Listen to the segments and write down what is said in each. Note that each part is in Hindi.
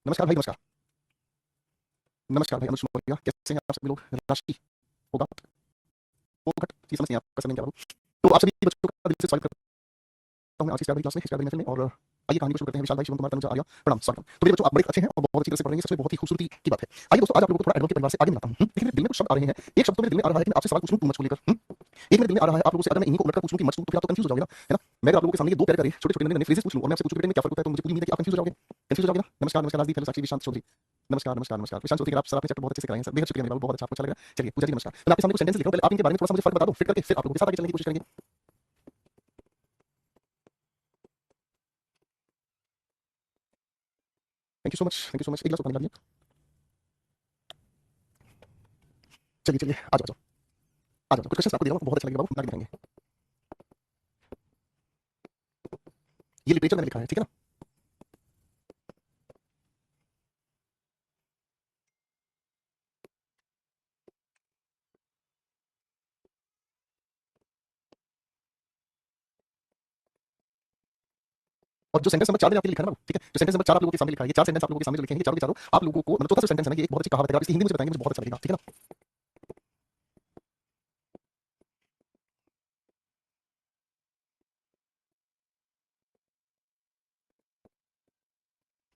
नमस्कार भाई, नमस्कार। नमस्कार भाई, अनुज मौर्य, कैसे हैं आप सभी लोग? राशि होगा फोकट, ये समझ नहीं आपका समय क्या बाबू। तो आप सभी बच्चों का दिल से स्वागत करता हूं मैं आज की स्टार वाली क्लास में, स्टार वाली महफिल में। और आइए कहानी को शुरू करते हैं। विशाल भाई, शिवम कुमार, तनुजा, आर्या, प्रणाम, स्वागत। तो मेरे बच्चों, आप बड़े अच्छे हैं और बहुत अच्छी तरह से पढ़ रहे हैं, सच में बहुत ही खूबसूरती की बात है। आइए दोस्तों, आज आप लोगों को थोड़ा एडवर्ब के परिवार से आगे मिलाता हूं। लेकिन मेरे दिल में कुछ शब्द आ रहे हैं। एक शब्द तो मेरे दिल में आ रहा है कि मैं आपसे सवाल पूछूं टू मच को लेकर। एक मेरे दिल में आ रहा है आप लोगों से, अगर मैं इन्हीं को उलटकर पूछूं कि मच टू, तो फिर आप तो कंफ्यूज हो जाओगे ना, है ना। मैं अगर आप लोगों के सामने ये दो प्यारे प्यारे छोटे छोटे नन्हे फ्रेजेस पूछ लूं और मैं आपसे पूछूं बेटे में क्या फर्क होता है, तो मुझे पूरी उम्मीद है कि आप कंफ्यूज हो जाओगे। कंफ्यूज हो जाओगे ना। नमस्कार, नमस्कार राजदीप, हेलो साक्षी, विशांत चौधरी। नमस्कार, नमस्कार, नमस्कार विशांत चौधरी, आप सर आपने चैप्टर बहुत अच्छे से कराए हैं सर, बेहद शुक्रिया मेरे बाबू, बहुत अच्छा, आपको अच्छा लगा। चलिए पूजा जी नमस्कार। तो मैं आपके सामने कुछ सेंटेंस लिख रहा हूं, पहले आप इनके बारे में थोड़ा सा मुझे फर्क बता दो, फिट करके फिर आप लोगों के साथ आगे चलने की कोशिश करेंगे। Thank you so much, thank you so much. एक गिलास पानी ला दीजिए। चलिए चलिए, आ जाओ आ जाओ। कुछ क्वेश्चन आपको दे रहा हूं, बहुत अच्छा लगेगा बाबू, आगे बढ़ेंगे। ये लिटरेचर मैंने लिखा है, ठीक है ना। और जो सेंटेंस नंबर 4 मैंने आपके लिए लिखा है ना बाबू, ठीक है, जो सेंटेंस नंबर 4 आप लोगों के सामने लिखा है, ये 4 सेंटेंस आप लोगों के सामने जो लिखे हैं, ये चारों के चारों आप लोगों को, मतलब चौथा जो सेंटेंस है ना, ये एक बहुत अच्छी कहावत है, आप इसकी हिंदी मुझे बताएंगे, मुझे बहुत अच्छा लगेगा, ठीक है ना।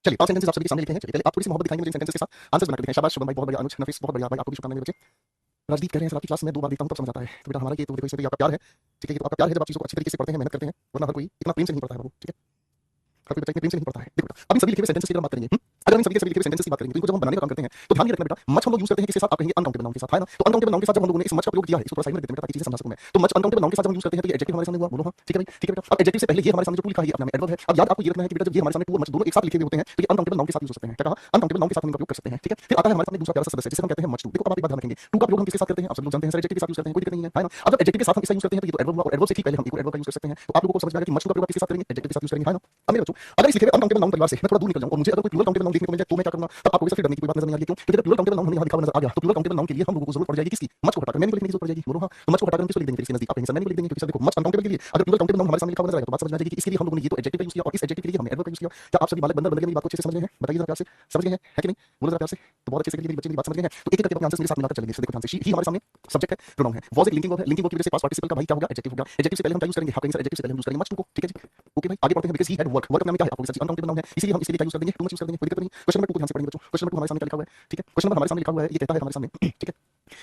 चलिए 5 सेंटेंसेस आप सभी के सामने लिखे हैं। चलिए पहले आप थोड़ी सी मोहब्बत दिखाएंगे मुझे इन सेंटेंसेस के साथ, आंसर्स बना के दिखाएं। शाबाश शुभम भाई, बहुत बढ़िया। अनुज, नफीस, बहुत बढ़िया भाई, आपको भी शुभकामनाएं मेरे बच्चे। राजदीप कह रहे हैं सर आपकी क्लास में 2 बार देखता हूं तब समझ आता है। तो बेटा हमारा ये तो देखो, इसमें तो ये आपका प्यार है, ठीक है। ये तो आपका प्यार है जब आप चीजों को अच्छी तरीके से पढ़ते हैं, मेहनत करते हैं, वरना हर कोई इतना प्रेम से नहीं पढ़ता है बाबू, ठीक है। हर कोई बच्चा इतने प्रेम से नहीं पढ़ता है। देखो बेटा, अब इन सभी लिखे हुए सेंटेंसेस की अगर बात करेंगे, अगर हम इन सभी के सभी लिखे हुए सेंटेंसेस की बात करेंगे, तो इनको जब हम बनाने का काम करते हैं, तो ध्यान ये रखना बेटा, मच हम लोग यूज करते हैं किसके साथ, आप कहेंगे अनकाउंटेबल नाउन के साथ, है ना। तो अनकाउंटेबल नाउन के साथ जब हम लोगों ने इस मच का प्रयोग किया है, इसको थोड़ा साइड में रख देते हैं बेटा, ताकि चीजें समझा सकूं मैं। तो मच अनकाउंटेबल नाउन के साथ जब हम यूज करते हैं, तो ये एडजेक्टिव हमारे सामने हुआ, बोलो हां, ठीक है भाई, ठीक है बेटा। अब एडजेक्टिव से पहले ये हमारे सामने जो टू लिखा है, ये अपने में एडवर्ब है। अब याद आपको ये रखना है कि बेटा जब ये हमारे सामने टू और मच दोनों एक साथ लिखे हुए होते हैं, तो ये अनकाउंटेबल नाउन के साथ यूज हो सकते हैं। क्या कहा? अनकाउंटेबल नाउन के साथ हम इनका प्रयोग कर सकते हैं, ठीक है। फिर आता है हमारे सामने दूसरा प्यारा सा सदस्य, जिसे हम कहते हैं मच टू। देखो अब आप एक बात ध्यान रखेंगे, टू का प्रयोग हम किसके साथ करते हैं, आप सब लोग जानते हैं सर, एडजेक्टिव के साथ यूज करते हैं, कोई दिक्कत नहीं है ना। अब जब एडजेक्टिव के साथ हम इसका यूज करते हैं, तो ये तो एडवर्ब हुआ, और एडवर्ब से ठीक पहले हम इक्वल एडवर्ब का यूज कर सकते हैं। तो आप लोगों को समझ में आ गया कि मच टू का प्रयोग आप किसके साथ करेंगे, एडजेक्टिव के साथ यूज करेंगे, है ना। अब मेरे बच्चों, अगर इस लिखे हुए अनकाउंटेबल नाउन परिवार से मैं थोड़ा दूर निकल जाऊं और मुझे अगर कोई प्लूरल काउंटेबल नाउन देखने को मिल जाए, तो मैं क्या करूंगा, तब आपको इससे डरने की कोई बात नजर नहीं आ रही है। क्यों? क्योंकि जब प्लूरल काउंटेबल नाउन हमें यहां लिखा हुआ नजर आ गया, तो प्लूरल काउंटेबल नाउन के लिए हम लोगों को जरूरत पड़ जाएगी किसकी, मच को हटाकर मैंने को लिखने की जरूरत पड़ जाएगी, बोलो हां। तो मच को हटाकर हम किसको लिख देंगे, इसके नजदीक आप कहेंगे सर मैंने को लिख देंगे, क्योंकि सर देखो मच अनकाउंटेबल के लिए अगर प्लूरल काउंटेबल नाउन हमारे सामने लिखा हुआ नजर आएगा, तो बात समझ में आ जाएगी कि इसके लिए हम लोगों ने ये तो एडजेक्टिव का यूज किया और इस एडजेक्टिव के लिए हमने एडवर्ब का यूज किया। क्या आप सभी बालक बंदर बन गए मेरी बात को अच्छे से समझ गए हैं? बताइए जरा प्यार से, समझ गए हैं, है कि नहीं? बोलो जरा प्यार से। तो बहुत अच्छे से मेरी बच्चे मेरी बात समझ गए हैं। तो एक एक करके अपने आंसर्स मेरे साथ मिलाकर चलेंगे। देखो ध्यान से, ही हमारे सामने सब्जेक्ट है, प्रोनाउन है, वाज एक लिंकिंग वर्ब है, लिंकिंग वर्ब की वजह से पास्ट पार्टिसिपल का भाई क्या होगा, एडजेक्टिव होगा। एडजेक्टिव से पहले हम क्या यूज करेंगे, हाँ कहेंगे सर एडजेक्टिव से पहले हम यूज करेंगे मच टू को, ठीक है जी। ओके भाई, आगे बढ़ते हैं। Because he had work, work नाम क्या है आपको सर, अनकाउंटेबल नाउन है, इसीलिए हम इसके लिए क्या यूज कर देंगे, टू मच यूज कर देंगे, कोई दिक्कत नहीं। क्वेश्चन नंबर 2 को ध्यान से पढ़ेंगे बच्चों। क्वेश्चन नंबर 2 हमारे सामने क्या लिखा हुआ है, ठीक है। क्वेश्चन नंबर हमारे सामने लिखा हुआ है, ये कहता है हमारे सामने, ठीक है।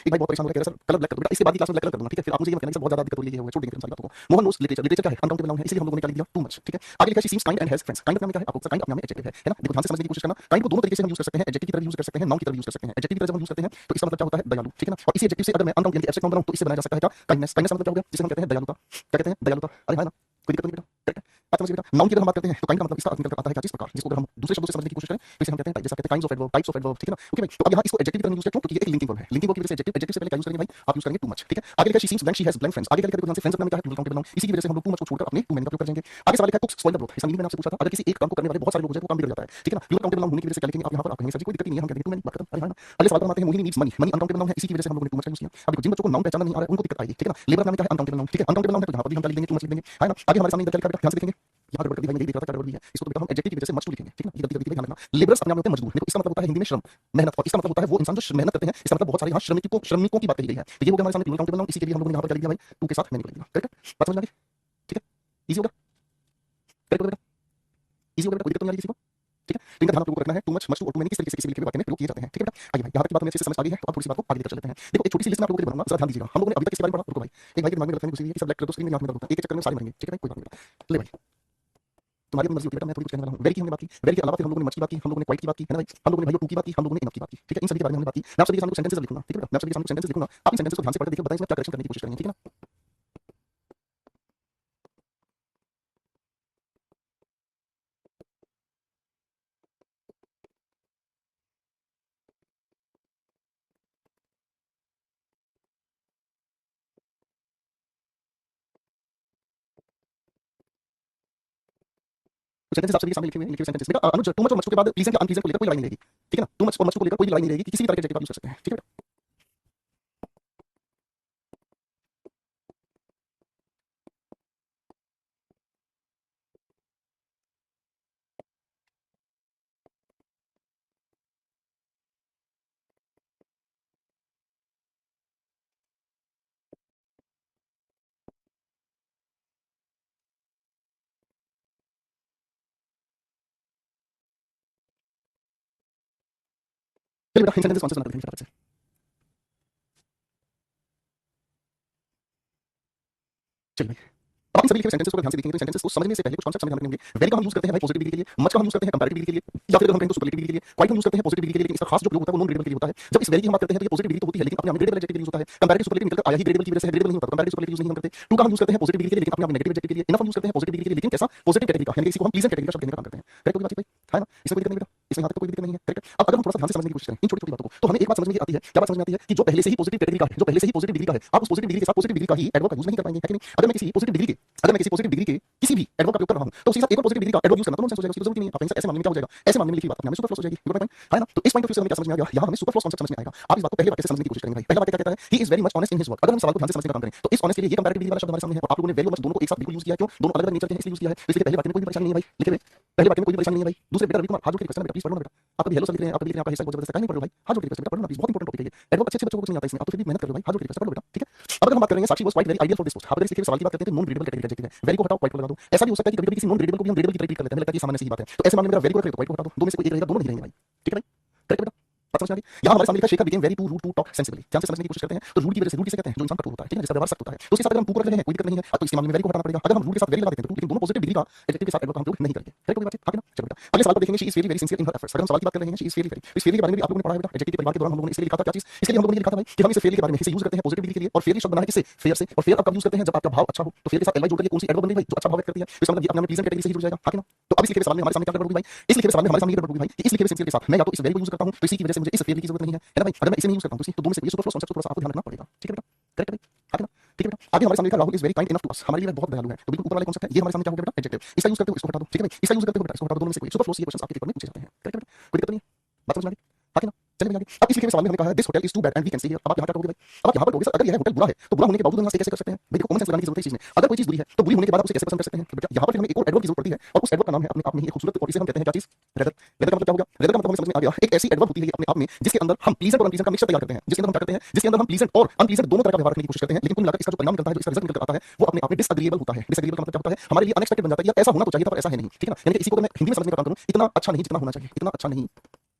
एक भाई बहुत परेशान हो रहा है, कह रहा है सर कलर ब्लैक कर दो बेटा, इसके बाद की क्लास में ब्लैक कलर कर दूंगा, ठीक है। फिर आप मुझे ये मत कहना कि सर बहुत ज्यादा दिक्कत हो रही है, ये हो छोड़ देंगे फिर सारी बातों को। मोहन नोस लिटरेचर, लिटरेचर क्या है, अनकाउंटेबल नाउन है, इसलिए हम लोगों ने क्या लिख दिया, टू मच, ठीक है। आगे लिखा है she seems kind and has friends, kind अपने में क्या है आपको, काइंड अपने में एडजेक्टिव है ना। देखो ध्यान से समझने की कोशिश करना, काइंड को दोनों तरीके से हम यूज कर सकते हैं, एडजेक्टिव की तरह यूज कर सकते हैं, नाउन की तरह यूज कर सकते हैं। एडजेक्टिव की तरह जब हम यूज करते हैं, तो इसका मतलब क्या होता है, दयालु, ठीक है ना। और इसी एडजेक्टिव से अगर मैं अनकाउंट यानी कि एब्स्ट्रैक्ट नाउन बनाऊं, तो इससे बनाया जा सकता है क्या, काइंडनेस। काइंडनेस का मतलब क्या हो गया, जिसे हम कहते हैं दयालुता, क्या कहते हैं, दयालुता। अरे हां ना, कोई दिक्कत नहीं बेटा, करेक्ट है। बात समझिए बेटा, नाउन की अगर हम बात करते हैं, तो काइंड का मतलब इसका अर्थ निकल कर आता है क्या, जिस प्रकार, जिसको अगर हम दूसरे शब्दों से समझने की कोशिश करें, तो इसे हम कहते हैं टाइप, जैसे हम कहते हैं kinds of adverb, types of adverb, ठीक है ना। ओके भाई, तो अब यहाँ इसको एडजेक्टिव की तरह यूज किया, क्यों, क्योंकि ये एक लिंकिंग वर्ब है, लिंकिंग वर्ब की वजह से एडजेक्टिव, एडजेक्टिव से पहले क्या यूज करेंगे भाई, आप यूज करेंगे टू मच, ठीक है। आगे लिखा है she seems blank, she has blank friends, आगे क्या लिखा है, ध्यान से, फ्रेंड्स अपने में क्या है, काउंटेबल नाउन, इसी की वजह से हम लोग टू मच को छोड़कर अपने टू मैन का प्रयोग कर जाएंगे। आगे सवाल लिखा है कुक्स स्पॉइल द ब्रोथ, इसका मीनिंग मैंने आपसे पूछा था, अगर किसी एक काम को करने वाले बहुत सारे लोग हो जाए तो काम बिगड़ जाता है, ठीक है ना। प्लूरल काउंटेबल नाउन होने की वजह से क्या लिखेंगे आप यहाँ पर, आप कहेंगे सर जी कोई दिक्कत नहीं है, हम कह देंगे टू मैन, बात खत्म। अरे हां ना। अगले सवाल पर हम आते हैं, Mohini needs money, money uncountable noun है, इसी की वजह से हम लोगों ने टू मच का यूज किया। अब देखो जिन बच्चों को नाउन पहचानना नहीं आ रहा है उनको दिक्कत आएगी, ठीक है ना। लेबर नाम क्या है, अनकाउंटेबल नाउन, ठीक है, अनकाउंटेबल नाउन है, तो यहाँ पर भी हम क्या लिख देंगे, टू मच लिख देंगे, है ना। आगे हमारे सामने क्या लिखा है बेटा, ध्यान से देखेंगे, यहाँ गड़बड़ कर दी भाई, मैं यही देख रहा था क्या गड़बड़ दी है, इसको तो बेटा हम एडजेक्टिव की वजह से मच टू लिखेंगे, ठीक है ना। ये गलती कर दी भाई, ध्यान रखना। लेबरर्स अपने आप में होते हैं मजदूर, देखो इसका मतलब होता है हिंदी में श्रम, मेहनत, और इसका मतलब होता है वो इंसान जो मेहनत करते हैं, इसका मतलब बहुत सारे यहाँ श्रमिकों की बात कही गई है। तो ये हो गया हमारे सामने प्लूरल काउंटेबल नाउन, इसी के लिए हम लोगों ने यहाँ पर क्या लिख दिया भाई, टू के साथ मैंने को लिख दिया, करेक्ट है। बात समझ में आ गई, ठीक है, इजी होगा, करेक्ट होगा बेटा, इजी होगा बेटा, कोई दिक्कत नहीं आ रही किसी को, ठीक है। तो इनका ध्यान आप लोगों को रखना है, टू मच, मच टू और टू मैनी किस तरीके से किसी भी लिखे हुए वाक्य में प्रयोग किए जाते हैं, ठीक है बेटा। आइए भाई, यहाँ तक की बात हमें अच्छे से समझ आ गई है, तो अब थोड़ी सी बात को आगे लेकर चल लेते हैं। देखो एक छोटी सी लिस्ट में आप लोगों के लिए बनाऊंगा, जरा ध्यान दीजिएगा। हम लोगों ने अभी तक किसके बारे में पढ़ा, रुको भाई, एक भाई के दिमाग में गलतफहमी घुसी हुई है कि सब ब्लैक कर दो, स्क्रीन में आंख में दर्द होता है, एक एक चक्कर में सारे मरेंगे, ठीक है भाई, कोई बात नहीं बेटा। ले भाई, तुम्हारी अपनी मर्जी होती है बेटा, मैं थोड़ी कुछ कहने वाला हूं। वेरी की हमने बात की, वेरी के अलावा फिर हम लोगों ने मच की बात की, हम लोगों ने क्वाइट की बात की, है ना भाई, हम लोगों ने भाई टू की बात की, हम लोगों ने इनफ की बात की, ठीक है। इन सभी के बारे में हमने बात की। मैं आप सभी के सामने कुछ सेंटेंसेस लिखूंगा, ठीक है बेटा, मैं आप सभी के सामने कुछ सेंटेंसेस लिखूंगा, आप इन सेंटेंसेस को ध्यान से पढ़कर देखिए, बताएं इसमें क्या करेक्शन करने की कोशिश करेंगे, ठीक है ना। कुछ सेंटेंसेस आप सभी के सामने लिखे हुए हैं, लिखे हुए सेंटेंसेस बेटा। अनुज टू मच और मच के बाद प्लीजेंट या अनप्लीजेंट को लेकर कोई लड़ाई नहीं रहेगी, ठीक है ना। टू मच और मच को लेकर कोई लड़ाई नहीं रहेगी, किसी भी तरह के एडजेक्टिव आप यूज कर सकते हैं, ठीक है। चलिए बेटा इन सेंटेंसेस को आंसर बना करते हैं फटाफट से। चलिए भाई अब इन सभी लिखे सेंटेंसेस को ध्यान से देखेंगे तो सेंटेंसेस को समझने से पहले कुछ कॉन्सेप्ट समझ रखने होंगे। वेरी का हम यूज करते हैं भाई पॉजिटिव डिग्री के लिए, मच का हम यूज करते हैं कंपैरेटिव डिग्री के लिए, या फिर अगर हम कहें तो सुपरलेटिव डिग्री के लिए। क्वाइट हम यूज करते हैं पॉजिटिव डिग्री के लिए, लेकिन इसका खास जो प्रयोग होता है वो नॉन ग्रेडेबल के लिए होता है। जब इस वेरी की हम बात करते हैं तो ये पॉजिटिव डिग्री तो होती है लेकिन अपने आप ग्रेडेबल एडजेक्टिव यूज होता है। कंपैरेटिव सुपरलेटिव निकल कर आया ही ग्रेडेबल की वजह से ग्रेडेबल नहीं होता, कंपैरेटिव सुपरलेटिव यूज नहीं हम करते। टू का हम यूज करते हैं पॉजिटिव डिग्री के लिए लेकिन अपने आप नेगेटिव एडजेक्टिव के लिए। इनफ हम यूज करते हैं पॉजिटिव डिग्री के लिए लेकिन कैसा पॉजिटिव कैटेगरी का, यानी कि इसी को हम प्लीजेंट कैटेगरी का शब्द कहने का काम करते हैं। करेक्ट होगी बात भाई, है ना? इसमें कोई दिक्कत नहीं बेटा, इसमें यहाँ तक कोई दिक्कत नहीं है। करेक्ट। अब अगर हम थोड़ा सा ध्यान से समझने की कोशिश करें इन छोटी छोटी बातों को तो हमें एक बात समझ में आती है। क्या बात समझ में आती है कि जो पहले से ही पॉजिटिव कैटेगरी का है, जो पहले से ही पॉजिटिव डिग्री का है, आप उस पॉजिटिव डिग्री के साथ पॉजिटिव डिग्री का ही एडवर्ब का यूज नहीं कर पाएंगे, है कि नहीं? अगर मैं किसी पॉजिटिव डिग्री के किसी भी एडवर्ब का प्रयोग कर रहा हूं तो उसके साथ एक और पॉजिटिव डिग्री का एडवर्ब यूज करना तो नॉनसेंस हो जाएगा, उसकी जरूरत ही नहीं है। आप ऐसे मामले में क्या हो जाएगा, ऐसे मामले में लिखी बात अपने आप में सुपरफ्लुअस हो जाएगी। गुड पॉइंट है ना? तो इस पॉइंट ऑफ व्यू से हमें क्या समझ में आ गया, यहाँ हमें सुपरफ्लुअस कांसेप्ट समझ में आएगा। आप इस बात को पहले वाक्य से समझने की कोशिश करेंगे भाई। पहला वाक्य क्या कहता है, he is very much honest in his work. अगर हम सवाल को ध्यान से समझने का काम करें तो इस ऑनेस्ट के लिए ये कंपैरेटिव डिग्री वाला शब्द हमारे सामने है और आप लोगों ने वेरी मच दोनों को एक साथ बिल्कुल यूज किया है। क्यों? दोनों अलग अलग नेचर के हैं इसलिए यूज किया है। तो इसलिए पहले वाक्य में कोई भी परेशानी नहीं है भाई, लिखे हुए पहले वाक्य में कोई भी परेशानी नहीं है भाई। दूसरे बेटा रवि कुमार हाथ जोड़ के रिक्वेस्ट है बेटा, प्लीज पढ़ो ना बेटा। आप कभी हेलो सर लिख रहे हैं, आप कभी लिख रहे हैं, आपका हिस्सा बहुत जबरदस्त है, नहीं पढ़ रहे भाई, हाथ जोड़ के रिक्वेस्ट बेटा, पढ़ो ना प्लीज, बहुत इंपॉर्टेंट टॉपिक है ये। एडवर्ब अच्छे बच्चों को कुछ नहीं आता इसमें, आप तो फिर भी मेहनत कर रहे हो भाई, हाथ जोड़ के रिक्वेस्ट पढ़ लो बेटा, ठीक है? अब अगर हम बात करेंगे Sakshi was quite very ideal for this post. आप अगर इस लिखे हुए सवाल की बात करते हैं तो नॉन ग्रेडेबल कैटेगरी एडजेक्टिव है, वेरी को हटाओ क्वाइट को लगा दो। ऐसा भी हो सकता है कि कभी-कभी किसी नॉन ग्रेडेबल को भी हम ग्रेडेबल की तरह ट्रीट कर लेते हैं, हमें लगता है कि सामान्य सी बात है। तो ऐसे मामले में मेरा वेरी को रख दो, क्वाइट को हटा दो, दो में से कोई एक रहेगा, दोनों नहीं रहेंगे भाई, ठीक है भाई? करेक्ट बेटा, बात समझ में आ गई? यहाँ हमारे सामने लिखा Shekhar became very too rude to talk sensibly. ध्यान से समझने की कोशिश करते हैं तो रूड की वजह से, रूड किसे कहते हैं, जो इंसान कठोर होता है, ठीक है, जिसका व्यवहार सख्त होता है, तो उसके साथ अगर हम टू को रख रहे हैं कोई दिक्कत नहीं है, तो इस मामले में वेरी को हटाना पड़ेगा। अगर हम रूड के साथ वेरी लगा देते हैं तो लेकिन दोनों पॉजिटिव डिग्री का एडजेक्टिव के साथ एडवर्ब हम प्रयोग नहीं करेंगे। करेक्ट होगी बात, हाँ ना? चलो बेटा अगले सवाल को देखेंगे, she is very very sincere in her efforts. अगर हम सवाल की बात कर रहे हैं शी इज वेरी वेरी, इस फेरी के बारे में भी आप लोगों ने पढ़ा है बेटा, एडजेक्टिव परिवार के दौरान हम लोगों ने इसलिए लिखा था क्या चीज, इसलिए हम लोगों ने लिखा था भाई कि हम इसे फेरी के बारे में इसे यूज करते हैं पॉजिटिव डिग्री के लिए और फेरी शब्द बना है किससे, फेयर से। और फेयर आप कब यूज करते हैं, जब आपका भाव अच्छा हो। तो फेयर के साथ एल वाई जोड़ करके कौन सी एडवर्ब बन गई भाई, जो अच्छा भाव व्यक्त करती है। इसका मतलब ये अपने आप प्लीजेंट कैटेगरी से ही जुड़ जाएगा, हाँ कि ना? तो अब इस लिखे हुए सवाल में हमारे सामने क्या गड़बड़ होगी भाई, इस लिखे हुए सवाल में हमारे सामने ये गड़बड़ होगी भाई कि इस लिखे हुए सिंसियर के साथ मैं या तो इस वेरी को यूज करता हूं तो इसी की वजह से मुझे इस फेरी की जरूरत नहीं है, है ना भाई? अगर मैं इसे नहीं यूज करता हूं तो दोनों से ये सुपरफ्लुअस कांसेप्ट को थोड़ा सा आपको ध्यान रखना पड़ेगा, ठीक है बेटा? करेक्ट है भाई, हाँ कि ना? ठीक है बेटा, आगे हमारे सामने लिखा Rahul is very kind enough to us, हमारे लिए बहुत दयालु है। तो बिल्कुल ऊपर वाले कॉन्सेप्ट है, ये हमारे सामने क्या हो गया बेटा, एडजेक्टिव। इसका यूज करते हो इसको हटा दो, ठीक है भाई? इसका यूज करते हो बेटा इसको हटा दो, दोनों में से कोई। सुपरफ्लुअस ये क्वेश्चंस आपके पेपर में पूछे जाते हैं, करेक्ट है बेटा? कोई दिक्कत नहीं है, बात समझ में आ गई, हाँ कि ना? चलिए आगे। अब इस लिखे हुए सवाल में हमें कहा है this hotel is too bad and we can stay here. अब आप यहाँ क्या करोगे भाई, अब आप यहाँ पर कहोगे सर अगर ये होटल बुरा है तो बुरा होने के बावजूद हम यहाँ स्टे कैसे कर सकते हैं भाई? देखो कॉमन सेंस लगाने की जरूरत है इस चीज में। अगर कोई चीज बुरी है तो बुरी होने के बाद आप उसे कैसे पसंद कर सकते हैं? तो बेटा यहाँ पर हमें एक और एडवर्ब की जरूरत पड़ती है और उस एडवर्ब का नाम है अपने आप में ही एक खूबसूरत, और इसे हम कहते हैं क्या चीज, रेदर। रेदर का मतलब क्या हो गया, रेदर का मतलब हमें समझ में आ गया, एक ऐसी एडवर्ब होती है अपने आप में जिसके अंदर हम प्लीजेंट और अनप्लीजेंट का मिक्सचर तैयार करते हैं, जिसके अंदर हम क्या करते हैं, जिसके अंदर हम प्लीजेंट और अनप्लीजेंट दोनों तरह का व्यवहार करने की कोशिश करते हैं, लेकिन कुल मिलाकर इसका जो परिणाम निकलता है, जो इसका रिजल्ट निकल आता है वो अपने आप में डिसएग्रीएबल होता है। डिसएग्रीएबल का मतलब क्या होता है, हमारे लिए अनएक्सपेक्टेड बन जाता है, यार ऐसा होना तो चाहिए था पर ऐसा है नहीं, ठीक है ना? यानी कि इसी को मैं हिंदी में समझने का काम करूं, इतना अच्छा नहीं जितना होना चाहिए, इतना अच्छा नहीं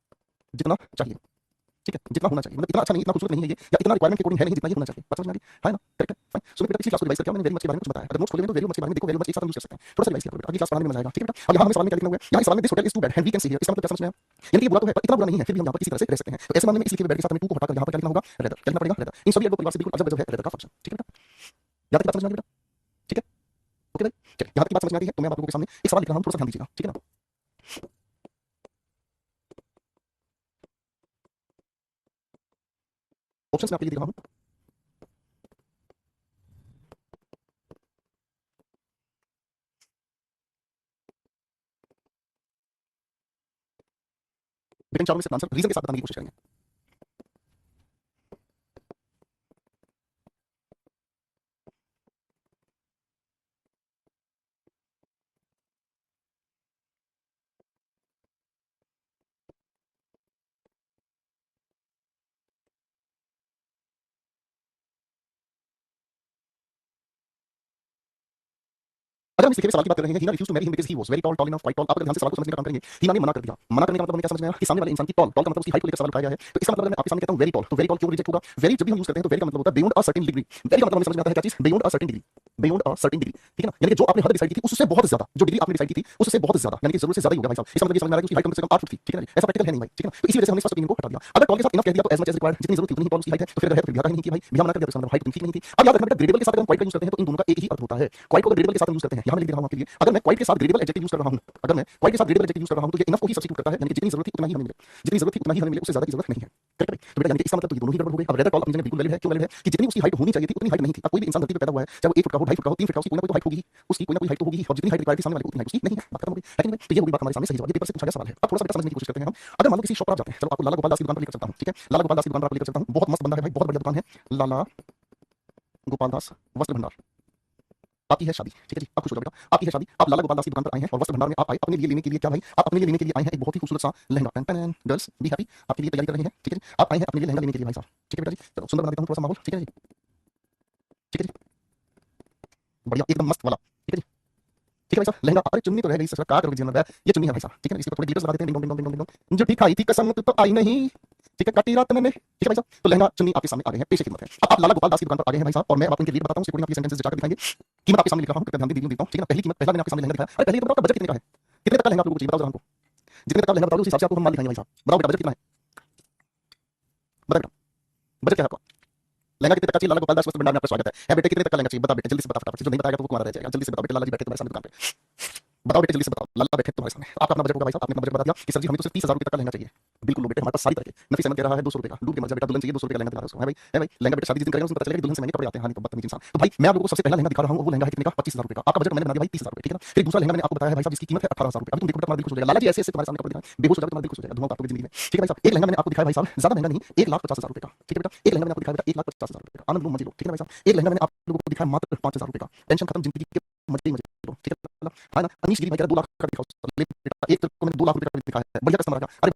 जितना चाहिए, ठीक है? जितना होना चाहिए, मतलब इतना अच्छा नहीं, इतना खूबसूरत नहीं है ये, या इतना रिक्वायरमेंट के अकॉर्डिंग है नहीं जितना ये होना चाहिए। बात समझ में आ गई, है ना? करेक्ट है फाइन। सो बेटा पिछली क्लास को रिवाइज करके मैंने वेरी मच के बारे में कुछ बताया, अगर नोट्स खोलेंगे तो वेरी मच के बारे में देखो, वेरी मच एक साथ यूज कर सकते हैं। थोड़ा सा रिवाइज किया करो बेटा, अगली क्लास पढ़ाने में मजा आएगा, ठीक है बेटा? अब यहाँ हमें सवाल में क्या लिखना हुआ है, यहाँ इस सवाल में this hotel is too bad and we can stay here, इसका मतलब क्या समझ में आया? यानी कि ये बुरा तो है पर इतना बुरा नहीं है, फिर भी हम यहाँ पर किसी तरह से रह सकते हैं। तो ऐसे मामले में इस लिखे हुए बैड के साथ हमें टू को हटाकर यहाँ पर क्या लिखना होगा, रेदर। क्या लिखना पड़ेगा, रेदर। इन सभी एडवर्ब परिवार से बिल्कुल अजब गजब है रेदर का फंक्शन, ठीक है बेटा? यहाँ तक बात समझ में आ गई बेटा, ठीक है? ओके भाई चलिए, यहाँ तक की बात समझ में आ गई है तो मैं आप लोगों के सामने एक सवाल लिख रहा हूँ, थोड़ा सा ध्यान दीजिएगा, ठीक है ना? ऑप्शंस में आपके लिए दिख रहा हूँ। बेटा इन चारों में से आंसर रीजन के साथ बताने की कोशिश करेंगे। अगर हम इस लिखे हुए सवाल की बात कर रहे हैं, Heena refuse to marry him because he was very tall, tall enough, quite tall. आप अगर ध्यान से सवाल को समझने का काम करेंगे, हीना ने मना कर दिया। मना करने का मतलब हमें क्या समझ में आया कि सामने वाले इंसान की टॉल, टॉल का मतलब उसकी हाइट को लेकर सवाल उठाया गया है। तो इसका मतलब अगर मैं आपके सामने कहता हूं वेरी टॉल, तो वेरी टॉल क्यों रिजेक्ट होगा? वेरी जब भी हम यूज करते हैं तो वेरी का मतलब होता है beyond a certain degree. Very का मतलब हमें समझ में आता है क्या चीज, beyond a certain degree, beyond a certain degree, ठीक है ना? यानी कि जो आपने हद डिसाइड की थी उससे बहुत ज्यादा, जो डिग्री आपने डिसाइड की थी उससे बहुत ज्यादा, यानी कि जरूरत से ज्यादा ही हो गया भाई साहब। इसका मतलब ये समझ में आ रहा है कि उसकी हाइट कम से कम 8 फुट थी, ठीक है ना? ऐसा प्रैक्टिकल है नहीं भाई, ठीक है ना? तो इसी वजह से हमने फर्स्ट ओपिनियन को हटा दिया। अगर टॉल के साथ इनफ कह दिया तो एज मच एज रिक्वायर्ड, जितनी जरूरत थी उतनी ही टॉल उसकी हाइट है, तो फिर अगर है तो फिर भी हटा ही नहीं कि भाई भैया मना कर दिया तो इसका मतलब हाइट उतनी ठीक नहीं थी। अब याद रखना बेटा ग्रेडेबल के साथ अगर हम क्वाइट का यूज करते हैं तो इन दोनों का एक ही अर्थ होता है। क्वाइट को अगर ग्रेडेबल के साथ हम यूज करते हैं, यहां मैं लिख दे रहा हूं आपके लिए, अगर मैं क्वाइट के साथ ग्रेडेबल एडजेक्टिव यूज कर रहा हूं, अगर मैं क्वाइट के साथ ग्रेडेबल एडजेक्टिव यूज कर रहा हूं तो ये इनफ को ही सब्स्टिट्यूट करता है, यानी कि जितनी जरूरत थी उतना ही हमें मिले, जितनी जरूरत थी उतना ही हमें मिले, उससे ज्यादा की जरूरत नहीं है। करेक्ट है? तो बेटा यानी कि इसका मतलब तो ये दोनों ही गड़बड़ हो गई। अब रेदर टॉल अपनी जगह बिल्कुल वैलिड है, क्यों वैलिड है कि जितनी उसकी हाइट होनी चाहिए थी उतनी हाइट नहीं थी। अब कोई भी इंसान धरती पे पैदा हुआ है, चाहे वो 1 फुट का हो, 2.5 फुट का हो, 3 फुट का हो, उसकी कोई ना कोई हाइट होगी ही, उसकी कोई ना कोई हाइट तो होगी ही, और जितनी हाइट रिक्वायर्ड थी सामने वाले को उतनी हाइट उसकी नहीं है। बात खत्म हो गई, है कि नहीं? तो ये होगी बात हमारे सामने सही जवाब, ये पेपर से पूछा गया सवाल है। अब थोड़ा सा बेटा समझने की कोशिश करते हैं हम। अगर मान लो किसी शॉप पर आप जाते हैं, चलो आपको लाला गोपाल दास की दुकान पर लेकर चलता हूं, ठीक है? लाला गोपाल दास की दुकान पर आपको लेकर चलता हूं, बहुत मस्त बंदा है भाई, बहुत बढ़िया दुकान है, लाला गोपाल दास वस्त्र भंडार। आपकी है शादी, ठीक है जी? अब खुश हो जाओ बेटा, आपकी है शादी, आप लाला गोपाल दास की दुकान पर आए हैं और वस्त्र भंडार में आप आए अपने लिए लेने के लिए, क्या भाई? आप अपने लिए लेने के लिए आए हैं एक बहुत ही खूबसूरत सा lehenga. Pan pan girls be happy, आपके लिए तैयारी कर रहे हैं, ठीक है जी? आप आए हैं अपने लिए लहंगा लेने के लिए भाई साहब, ठीक है बेटा जी? चलो सुंदर बना देता हूं थोड़ा सा माहौल, ठीक है जी? ठीक है जी? बढ़िया एकदम मस्त वाला, ठीक है जी? ठीक है भाई साहब, लहंगा, अरे चुन्नी तो रह गई ससुर, क्या करोगे जीवन में? ये चुन्नी है भाई साहब, ठीक है ना? इसके ऊपर थोड़े ग्लिटर्स लगा देते हैं, ding dong ding dong ding dong. जो ठीक आई थी कसम तो आई नहीं, ठीक है, काटी रात मैंने, ठीक है भाई साहब। तो लहंगा चुन्नी आपके सामने आ गए हैं, पेश खिदमत है। अब आप लाला गोपाल दास की दुकान पर आ गए हैं भाई साहब, और मैं अब आपको इनके रेट बताता हूं, सिक्योरिटी आपके सेंटेंसेस दिखाकर दिखाएंगे। कीमत आपके सामने लिख रहा हूं, कृपया ध्यान दीजिए देता हूं, ठीक है ना। पहली कीमत, पहला मैंने आपके सामने लहंगा दिखाया। अरे पहले ये तो बताओ आपका बजट कितने का है, कितने तक का लहंगा आप लोगों को चाहिए, बताओ जरा हमको। जितने तक का लहंगा बताओ उस हिसाब से आपको हम माल दिखाएंगे भाई साहब। बताओ बेटा बजट कितना है, बताओ बेटा बजट क्या है आपका। लहंगा कितने तक का चाहिए, लाला गोपाल दास वस्त्र भंडार में आपका स्वागत है बेटे। कितने तक का लहंगा चाहिए, बता बेटे जल्दी से बता फटाफट, जो नहीं बताएगा तो वो कुमारा रह जाएगा। जल्दी से बताओ बेटे, लाला जी बैठे तुम्हारे सामने दुकान पे, बताओ बेटे जल्दी से बताओ। लाला बैठे तुम्हारे सामने, आपका अपना बजट होगा भाई साहब। आपने अपना बजट बता दिया कि सर जी हमें तो सिर्फ 30,000 रुपए तक का लहंगा चाहिए। बिल्कुल लो बेटे, हमारे पास सारी तरह के। नफीस अहमद कह रहा है 200 रुपए का, डूब के मत जा बेटा, दुल्हन चाहिए 200 रुपए का लहंगा दिला उसको, है भाई, है भाई। लहंगा बेटे शादी जिस दिन करेंगे उसमें पता चलेगा कि दुल्हन से महंगे कपड़े आते हैं। हाँ नहीं तो बदतमीज इंसान। तो भाई मैं आप लोगों को सबसे पहला लहंगा दिखा रहा हूँ, वो लहंगा है कितने का, 25,000 रुपए का। आपका बजट मैंने बना दिया भाई 30,000 रुपए, ठीक है ना। फिर दूसरा लहंगा मैंने आपको बताया भाई साहब जिसकी कीमत है 18,000 रुपए। अभी तुम देखो तुम्हारा दिल खुश हो जाएगा, लाला जी ऐसे ऐसे तुम्हारे सामने कपड़े दिखाएं, बेहोश हो जाओगे, तुम्हारा दिल खुश हो जाएगा, धुआं उतार दोगे जिंदगी में, ठीक है भाई साहब। एक लहंगा मैंने आपको दिखाया भाई साहब, ज्यादा महंगा नहीं, 1,50,000 रुपए का, ठीक है बेटा। एक लहंगा मैंने आपको दिखाया बेटा 1,50,000 रुपए का, आनंद लो मजे लो, ठीक है भाई साहब। एक लहंगा मैंने आप लोगों को दिखाया मात्र 5,000 रुपए का, टेंशन खत्म, जिंदगी के मजे ही मजे लो, ठीक है ना। है ना, अनीश गिरी भाई कह रहा 2 लाख का दिखाओ बेटा, एक को मैंने 2 लाख रुपए का दिखाया है, बढ़िया कस्टमर आ गया। अरे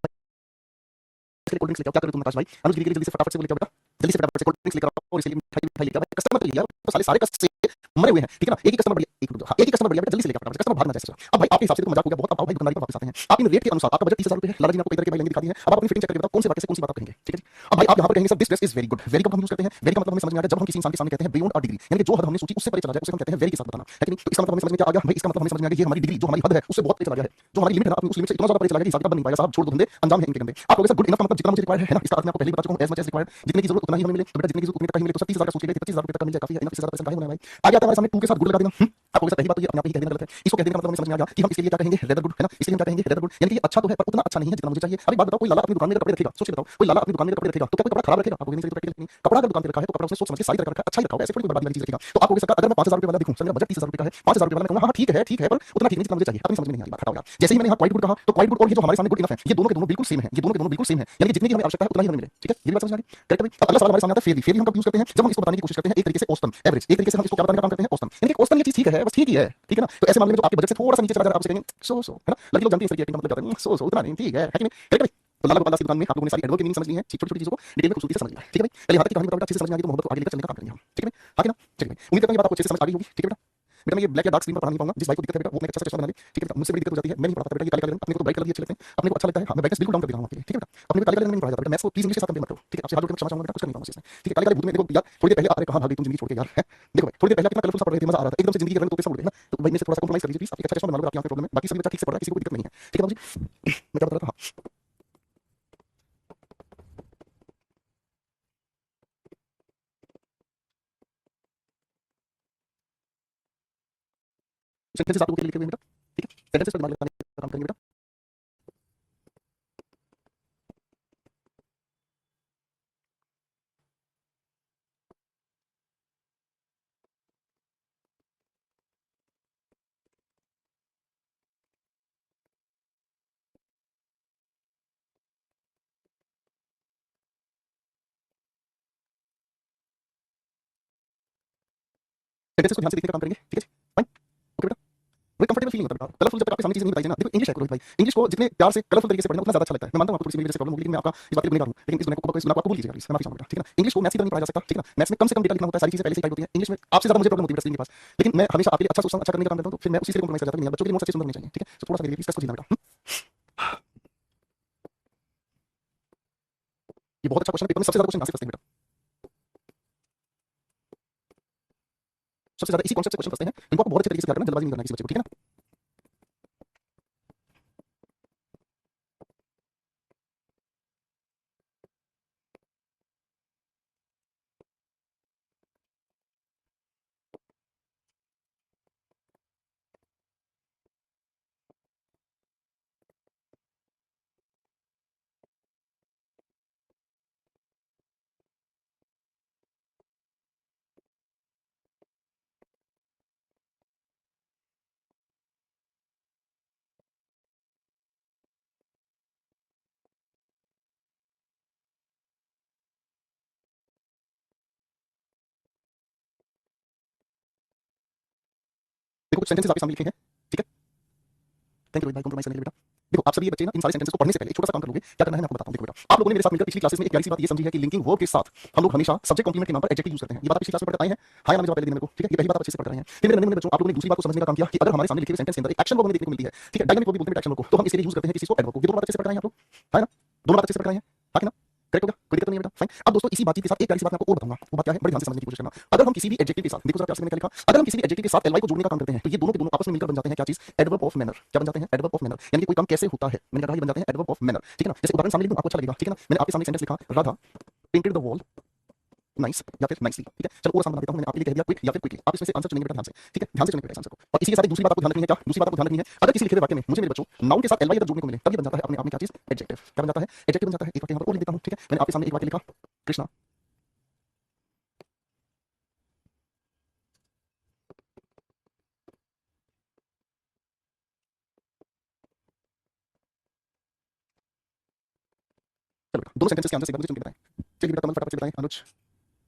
कोल्ड ड्रिंक्स लेके आओ, क्या करो तुम नकाश भाई, अनुज गिरी जल्दी से फटाफट से लेके आओ बेटा, जल्दी से फटाफट से कोल्ड ड्रिंक्स लेकर आओ, और इसलिए मिठाई मिठाई लेके आओ कस्टमर तो यार, तो साले सारे कस्टमर मरे हुए हैं, ठीक है ना। एक ही कस्टमर बढ़िया, एक ही कस्टमर बढ़िया बेटा, जल्दी से लेकर आओ फटाफट, कस्टमर भाग ना जाए। अब भाई आपके हिसाब से तो मजाक हो गया बहुत, अब आओ भाई दुकानदारी पर वापस आते हैं। आप इन रेट के अनुसार आपका बजट 30,000 रुपए है, लाला जी ने आपको कई तरह के भाई लहंगे दिखा दिए हैं। अब आप अपनी फिटिंग चेक करके बताओ कौन से बात से कौन सी बात आप कहेंगे, ठीक है जी। अब भाई आप यहाँ पर कहेंगे sir this dress is very good, very का हम यूज करते हैं, वेरी का मतलब हमें समझ में आ रहा है जब हम किसी इंसान के सामने कहते हैं बियॉन्ड अ डिग्री, यानी कि जो हद हमने सोची उससे परे चला जाए उसे हम कहते हैं वेरी के साथ बताना, है कि नहीं। तो इसका मतलब हमें समझ में क्या आ गया भाई, इसका मतलब हमें समझ में आ गया ये हमारी डिग्री जो हमारी हद है उससे बहुत परे चला गया है, जो हमारी लिमिट है ना अपनी उस लिमिट से इतना ज्यादा परे चला गया कि हिसाब किताब बन नहीं पाएगा साहब, छोड़ दो धंधे, अंजाम है इनके गंदे। आप लोगों से गुड इनफ का मतलब जितना मुझे रिक्वायर्ड है ना, इसका अर्थ मैं आपको पहले ही बता चुका हूं, एज मच एज रिक्वायर्ड, जितने की जरूरत उतना ही हमें मिले, तो बेटा जितने की जरूरत उतने तक ही मिले, तो सर 30,000 का सोच के 25,000 रुपए तक का मिल जाए काफी है ना, इससे ज्यादा पैसा काहे होना है भाई। आगे आता है हमारे सामने 2 के साथ गुड लगा देना, आपको पहली बात तो ये अपने आप ही कह देना गलत है, इसको कह देने का मतलब हमें समझ में आ गया कि हम इसके लिए क्या कहेंगे रेदर गुड, है ना। इसके लिए हम क्या कहेंगे रेदर गुड, यानी कि ये अच्छा तो है पर उतना अच्छा नहीं है जितना मुझे चाहिए। अभी बात बताओ, कोई लाला अपनी दुकान में कपड़े रखेगा, सोच के बताओ, कोई लाला अपनी दुकान में कपड़े रखेगा तो क्या कोई कपड़ा खराब रखेगा, आपको नहीं सही तो प्रैक्टिकल नहीं। कपड़ा अगर दुकान पे रखा है तो कपड़ा उसे सोच समझ के साइज रखा है, अच्छा ही रखा होगा, ऐसे कोई बर्बादी वाली चीज रखेगा। तो आपको सरकार अगर मैं 5,000 रुपए वाला दिखूं, सर मेरा बजट 30,000 रुपए का है, 5,000 रुपए वाला मैं कहूंगा हाँ ठीक है पर उतना ठीक नहीं जितना मुझे चाहिए, अपनी समझ में नहीं आ रही बात, हटाओ यार। जैसे ही मैंने यहाँ क्वाइट गुड कहा तो क्वाइट गुड और ये जो हमारे सामने गुड इनफ है, ये दोनों के दोनों बिल्कुल सेम है, ये दोनों के दोनों बिल्कुल सेम है, यानी कि जितनी की हमें आवश्यकता है उतना ही हमें मिले, ठीक है। ये बात समझ में आ गई, करेक्ट है। अब अगला सवाल हमारे सामने आता है फेयरली। फेयरली हम कब यूज करते हैं, जब हम इसको बताने की कोशिश करते हैं एक तरीके से औसतन एवरेज, एक तरीके से हम इसको क्या बताने का काम करते हैं औसतन, यानी कि औसतन ये चीज ठीक है, बस ठीक ही है, ठीक है ना। तो ऐसे मामले में जो आपके बजट से थोड़ा सा नीचे चला जा रहा है आपसे कहेंगे सो है ना, लड़के लोग जानते हैं इसका मतलब जाता है सो उतना नहीं, ठीक है कि नहीं, करेक्ट है। तो लाला गोपाल दास की दुकान में आप लोगों ने सारी एडवर्क की मीनिंग समझ ली है, छोटी छोटी चीजों को डिटेल में खूबसूरती से समझ लिया है, ठीक है भाई। पहले यहाँ तक की कहानी बताओ अच्छे से समझ में आ गई तो मोहब्बत को आगे लेकर चलने का काम करेंगे हम, ठीक है भाई, हाँ कि ना, चलिए भाई। उम्मीद करता हूँ ये बात आपको अच्छे से समझ आ गई होगी, ठीक है बेटा। बेटा मैं ये ब्लैक या डार्क स्क्रीन पर पढ़ा नहीं पाऊंगा, जिस भाई को दिक्कत है बेटा वो अपने अच्छा सा चश्मा बना ले, ठीक है बेटा। मुझसे बड़ी दिक्कत हो जाती है, मैं नहीं पढ़ा पाता बेटा, ये काले कलर अपने को तो ब्राइट कलर भी अच्छे लगते हैं, अपने को अच्छा लगता है, हाँ मैं ब्राइटनेस बिल्कुल डाउन कर देता हूँ आपके लिए, ठीक है बेटा। अपने को काले कलर में नहीं पढ़ा जाता बेटा, मैथ्स को प्लीज इंग्लिश के साथ कंपेयर मत करो, ठीक है। आपसे हाथ जोड़ के क्षमा चाहूंगा बेटा, कुछ कर नहीं पाऊंगा इसमें, ठीक है। काले काले भूत में देखो यार, थोड़ी देर पहले आपने कहां भाग गई तुम जिंदगी छोड़ के यार, है देखो भाई, थोड़ी देर पहले कितना कलरफुल सा पढ़ रहे थे, मजा आ रहा था, एकदम से जिंदगी के रंग तो कैसे उड़ गए ना। तो भाई मेरे से थोड़ा सा कॉम्प्रोमाइज कर लीजिए प्लीज, आपकी अच्छा चश्मा बना लो, आपकी आंखें प्रॉब्लम है, बाकी सभी बच्चा ठीक से पढ़ रहा है, किसी को कोई दिक्कत नहीं है, ठीक है बाबू जी। मैं क्या बता रहा था, सेंटेंसेस आप लोगों के लिए लिखे हुए हैं बेटा, ठीक है। सेंटेंसेस पर दिमाग लगाने का काम करेंगे बेटा। सेंटेंसेस को ध्यान से देखने का काम करेंगे, ठीक है जी फाइन, ओके बेटा। कोई कंफर्टेबल फील नहीं होता बेटा, कलरफुल जब तक आपके सामने चीजें नहीं बताई जाए ना। देखो इंग्लिश है रोहित भाई, इंग्लिश को जितने प्यार से कलरफुल तरीके से पढ़ना उतना ज्यादा अच्छा लगता है। मैं मानता हूं आपको थोड़ी सी मेरी वजह से प्रॉब्लम होगी, लेकिन मैं आपका इस बात के लिए गुनहगार हूं, लेकिन इस गुनाह को आपको भूल लीजिएगा प्लीज, मैं माफी चाहूंगा, ठीक है ना। इंग्लिश को मैथ्स की तरह नहीं पढ़ा जा सकता, ठीक है ना। मैथ्स में कम से कम डेटा लिखना होता है, सारी चीजें पहले से टाइप होती है, इंग्लिश में आपसे ज्यादा मुझे प्रॉब्लम होती है स्क्रीन के पास, लेकिन मैं हमेशा आपके लिए अच्छा सोचता हूं, अच्छा करने का काम करता हूं, तो फिर मैं उसी से कॉम्प्रोमाइज कर जाता हूं, नहीं बच्चों के लिए मुझसे सुंदर नहीं चाहिए, ठीक है। तो थोड़ा सा मेरे लिए प्लीज कष्ट को झेलना बेटा। ये बहुत अच्छा क्वेश्चन है, पेपर में सबसे ज्यादा क्वेश्चन यहाँ से फंसते हैं बेटा, सबसे ज्यादा इसी कॉन्सेप्ट से क्वेश्चन फंसते हैं, इनको आपको बहुत अच्छे तरीके से करना, जल्दबाजी नहीं करना किसी बच्चे को, ठीक है ना। देखो कुछ सेंटेंसेस आपके सामने लिखे हैं, ठीक है। थैंक यू भाई कॉम्प्रोमाइज करने के लिए बेटा। देखो आप सभी ये बच्चे ना इन सारे सेंटेंसेस को पढ़ने से पहले एक छोटा सा काम कर लोगे, क्या करना है मैं आपको बताता हूं। देखो बेटा आप लोगों ने मेरे साथ मिलकर पिछली क्लासेस में एक प्यारी सी बात ये समझी है कि लिंकिंग वर्ब के साथ हम लोग हमेशा सब्जेक्ट कॉम्प्लीमेंट के नाम पर एडजेक्टिव यूज करते हैं। ये बात आप पिछली क्लास में पढ़ते आए हैं, हां या ना जवाब पहले दिन मेरे को, ठीक है। ये पहली बात आप अच्छे से पढ़ रहे हैं। फिर मेरे नन्हे बच्चों आप लोगों ने दूसरी बात को समझने का काम किया कि अगर हमारे सामने लिखे हुए सेंटेंस के अंदर एक एक्शन वर्ब हमें देखने को मिलती है, ठीक है, डायनामिक वर्ब भी बोलते हैं एक्शन वर्ब को, तो हम इसके लिए यूज करते हैं किसी को एडवर्ब को। ये दोनों बात अच्छे से पढ़ रहे हैं आप लोग, है ना, दोनों बात अच्छे से पढ़ रहे हैं, हां कि ना, करेक्ट हो गया, कोई दिक्कत नहीं है बेटा, फाइन। अब दोस्तों इसी बातचीत के साथ एक प्यारी सी बात मैं आपको और बताऊंगा, वो बात क्या है, बड़े ध्यान से समझने की कोशिश करना। अगर हम किसी भी एडजेक्टिव के साथ, देखो जरा प्यार से मैंने क्या लिखा, अगर हम किसी भी एडजेक्टिव के साथ एलवाई को जोड़ने का काम करते हैं तो ये दोनों के दोनों आपस में मिलकर बन जाते हैं क्या चीज, एडवर्ब ऑफ मैनर। क्या बन जाते हैं, एडवर्ब ऑफ मैनर, यानी कि कोई काम कैसे होता है, मैंने कहा ये बन जाते हैं एडवर्ब ऑफ मैनर, ठीक है ना। जैसे उदाहरण सामने लिख दूं आपको अच्छा लगेगा, ठीक है ना। मैंने आपके सामने सेंटेंस लिखा, Radha painted the wall nice या फिर नाइसली, ठीक है। चलो और आसान बना देता हूं, मैंने आपके लिए कह दिया क्विक या फिर क्विकली, आप इसमें से आंसर चुनेंगे बेटा ध्यान से, ठीक है, ध्यान से चुनेंगे बेटा आंसर को। और इसी के साथ एक दूसरी बात आपको ध्यान रखनी है, क्या दूसरी बात आपको ध्यान रखनी है, अगर किसी लिखे हुए वाक्य में मुझे मेरे बच्चों नाउन के साथ एलवाई अगर जोड़ने को मिले तब ये बन जाता है अपने आप में क्या चीज, एडजेक्टिव। क्या बन जाता है, एडजेक्टिव बन जाता है। एक वाक्य यहां पर और लिख देता हूं, ठीक है। मैंने आपके सामने एक वाक्य लिखा, कृष्णा चलो बेटा दोनों सेंटेंसेस के आंसर से मुझे चुन के बताएं। चलिए बेटा कमल फटाफट से बताएं। अनुज